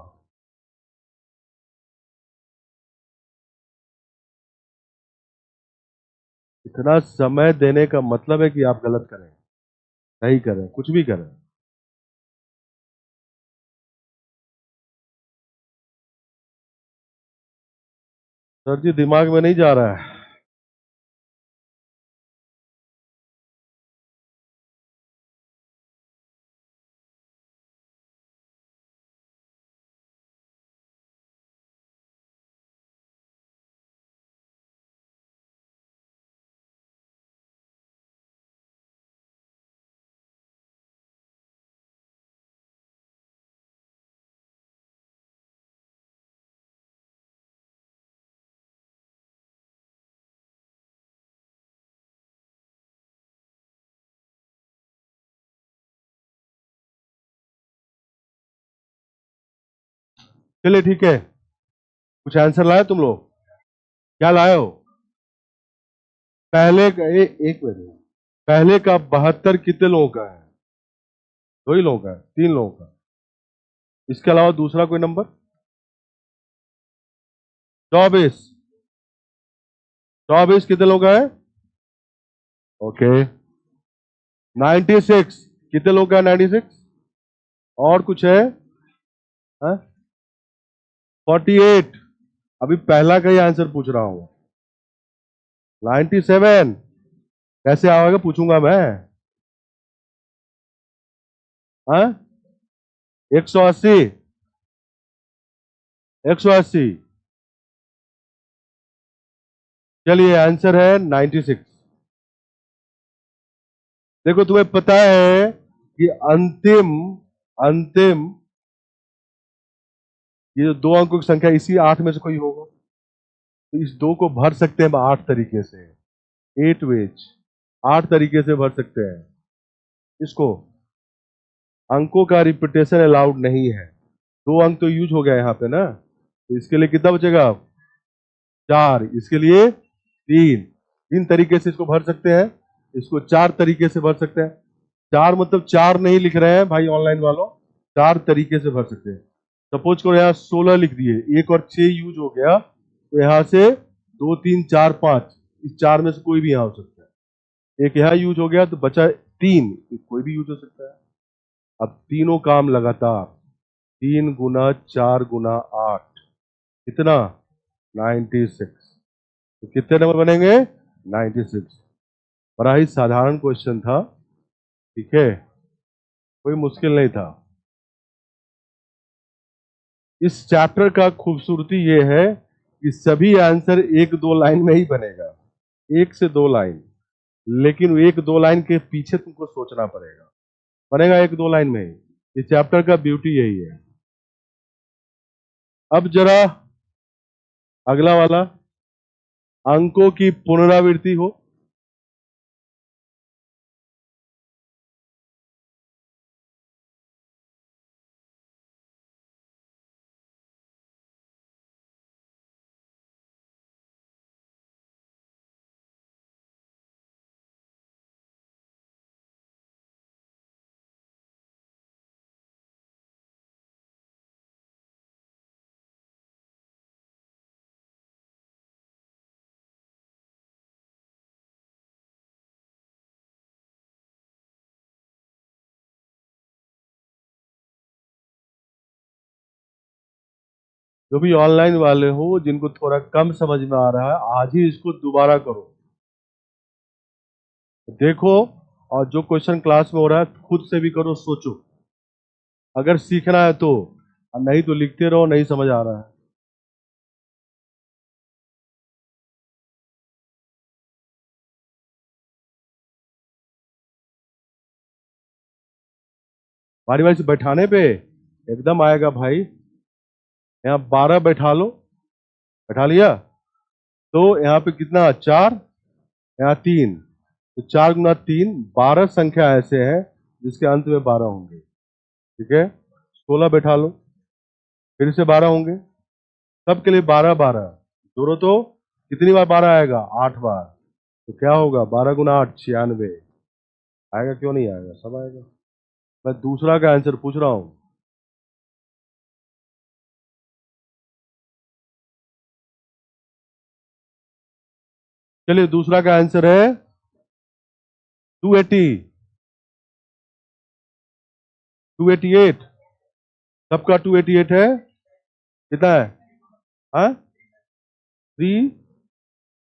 इतना समय देने का मतलब है कि आप गलत करें, सही करें, कुछ भी करें। सर जी, दिमाग में नहीं जा रहा है। चलिए ठीक है, कुछ आंसर लाए तुम लोग? क्या लाए हो? पहले का एक मिनट, पहले का 72 कितने लोगों का है? दो ही लोगों का है, 3 लोगों का? इसके अलावा दूसरा कोई नंबर? 24। 24 कितने लोगों का है? ओके। 96 कितने लोगों का है? 96 और कुछ है? 48। अभी पहला का ही आंसर पूछ रहा हूं। 97 कैसे आएगा पूछूंगा मैं। हाँ, 180। 180। चलिए आंसर है 96। देखो तुम्हें पता है कि अंतिम अंतिम ये जो दो अंकों की संख्या इसी 8 में से कोई होगा, तो इस 2 को भर सकते हैं हम 8 तरीके से, 8 वेज, 8 तरीके से भर सकते हैं इसको। अंकों का रिपीटेशन अलाउड नहीं है। 2 अंक तो यूज हो गया यहाँ पे ना, तो इसके लिए कितना बचेगा? 4। इसके लिए 3। 3 तरीके से इसको भर सकते हैं, इसको 4 तरीके से भर सकते हैं। 4 मतलब 4 नहीं लिख रहे हैं भाई ऑनलाइन वालों, 4 तरीके से भर सकते हैं। सपोज करो यहाँ 16 लिख दिए, 1 और 6 यूज हो गया, तो यहाँ से 2 3 4 5, इस 4 में से कोई भी यहाँ हो सकता है। एक यहाँ यूज हो गया तो बचा 3, कोई भी यूज हो सकता है। अब तीनों काम लगातार, 3 गुना 4 गुना 8, कितना? 96। तो कितने नंबर बनेंगे? 96। बड़ा ही साधारण क्वेश्चन था, ठीक है, कोई मुश्किल नहीं था। इस चैप्टर का खूबसूरती ये है कि सभी आंसर 1-2 लाइन में ही बनेगा, 1 से 2 लाइन, लेकिन 1-2 लाइन के पीछे तुमको सोचना पड़ेगा, बनेगा 1-2 लाइन में ही। इस चैप्टर का ब्यूटी यही है। अब जरा अगला वाला, अंकों की पुनरावृत्ति हो। जो भी ऑनलाइन वाले हो, जिनको थोड़ा कम समझ में आ रहा है, आज ही इसको दोबारा करो, देखो, और जो क्वेश्चन क्लास में हो रहा है खुद से भी करो, सोचो, अगर सीखना है तो, और नहीं तो लिखते रहो, नहीं समझ आ रहा है। बारी बारी से बैठाने पे एकदम आएगा भाई। यहाँ 12 बैठा लो, बैठा लिया, तो यहाँ पे कितना? 4, यहाँ 3, तो 4 गुना 3, 12 संख्या ऐसे हैं जिसके अंत में 12 होंगे, ठीक है। 16 बैठा लो, फिर से 12 होंगे, सबके लिए 12 12 जोड़ो तो कितनी बार 12 आएगा? 8 बार। तो क्या होगा? 12 गुना 8, 96 आएगा। क्यों नहीं आएगा? सब आएगा। मैं दूसरा का आंसर पूछ रहा हूं। चलिए दूसरा का आंसर है 280, 288। सबका 288 है, कितना है? हाँ, 3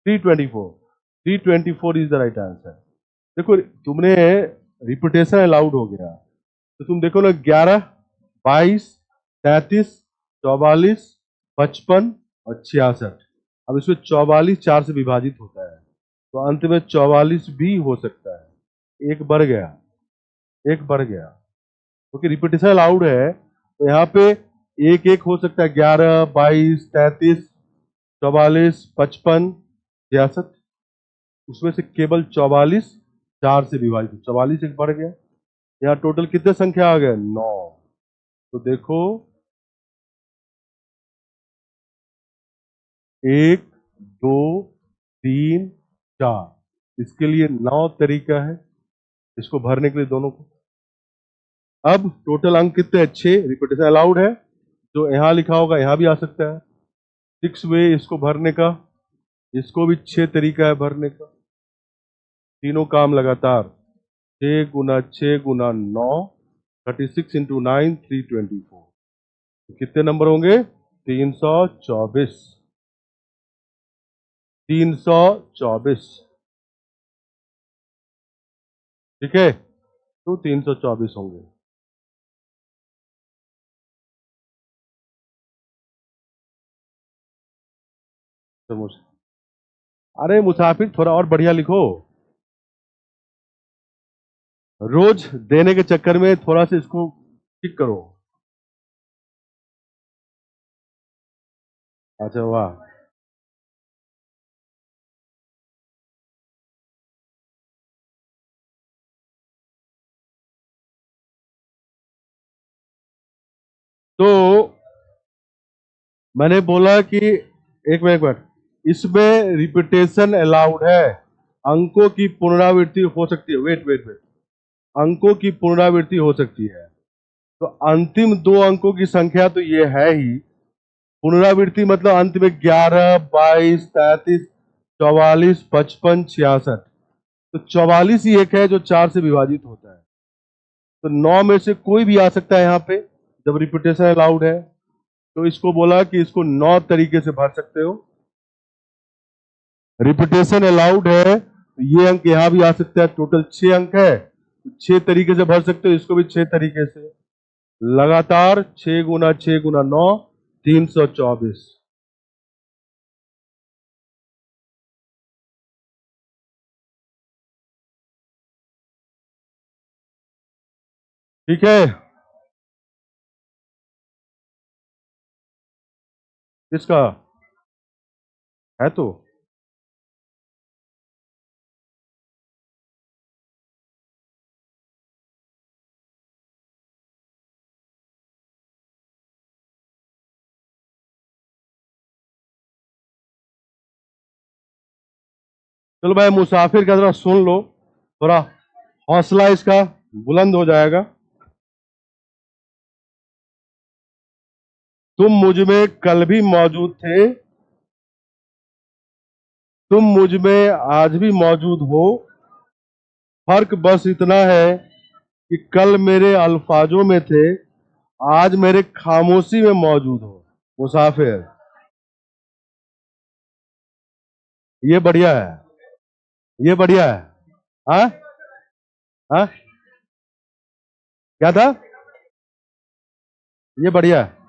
324, 324 इज द राइट आंसर। देखो तुमने रिपीटेशन अलाउड हो गया, तो तुम देखो ना, 11 22 33 44 55 और 66। अब इसमें 44 4 से विभाजित होता है, तो अंत में 44 भी हो सकता है, एक बढ़ गया, एक बढ़ गया, क्योंकि रिपीटेशन अलाउड है, तो यहाँ पे एक एक हो सकता है, 11 22 33 44 55 66, उसमें से केवल 44 4 से विभाजित, 44 एक बढ़ गया। यहाँ टोटल कितने संख्या आ गए? 9। तो देखो, 1 2 3 4, इसके लिए 9 तरीका है इसको भरने के लिए दोनों को। अब टोटल अंक कितने? अच्छे, रिपीटेशन अलाउड है, जो यहाँ लिखा होगा यहाँ भी आ सकता है। 6 वे इसको भरने का, इसको भी 6 तरीका है भरने का, तीनों काम लगातार। 6 गुना 6 गुना 9, 36 इंटू 9, 324, कितने नंबर होंगे? 324, 324, ठीक है, तो 324 होंगे। समझ अरे मुसाफिर थोड़ा और बढ़िया लिखो। रोज देने के चक्कर में थोड़ा सा इसको ठीक करो। अच्छा वाह। तो मैंने बोला कि एक मिनट, इसमें रिपीटेशन अलाउड है। अंकों की पुनरावृत्ति हो सकती है। वेट वेट वेट, अंकों की पुनरावृत्ति हो सकती है। तो अंतिम दो अंकों की संख्या तो ये है ही। पुनरावृत्ति मतलब अंत में 11, 22, 33, 44, 55, 66। तो 44 ही एक है जो 4 से विभाजित होता है। तो 9 में से कोई भी आ सकता है यहाँ पे जब रिपीटेशन अलाउड है। तो इसको बोला कि इसको 9 तरीके से भर सकते हो। रिपीटेशन अलाउड है तो ये अंक यहां भी आ सकता है। टोटल 6 अंक है, तो 6 तरीके से भर सकते हो। इसको भी 6 तरीके से लगातार। 6 गुना 6 गुना 9, 324। ठीक है। इसका है तो चलो भाई, मुसाफिर का जरा सुन लो, थोड़ा हौसला इसका बुलंद हो जाएगा। तुम मुझ में कल भी मौजूद थे, तुम मुझ में आज भी मौजूद हो। फर्क बस इतना है कि कल मेरे अल्फाजों में थे, आज मेरे खामोशी में मौजूद हो। मुसाफिर, ये बढ़िया है। ये बढ़िया है। हाँ हाँ, क्या था? ये बढ़िया है।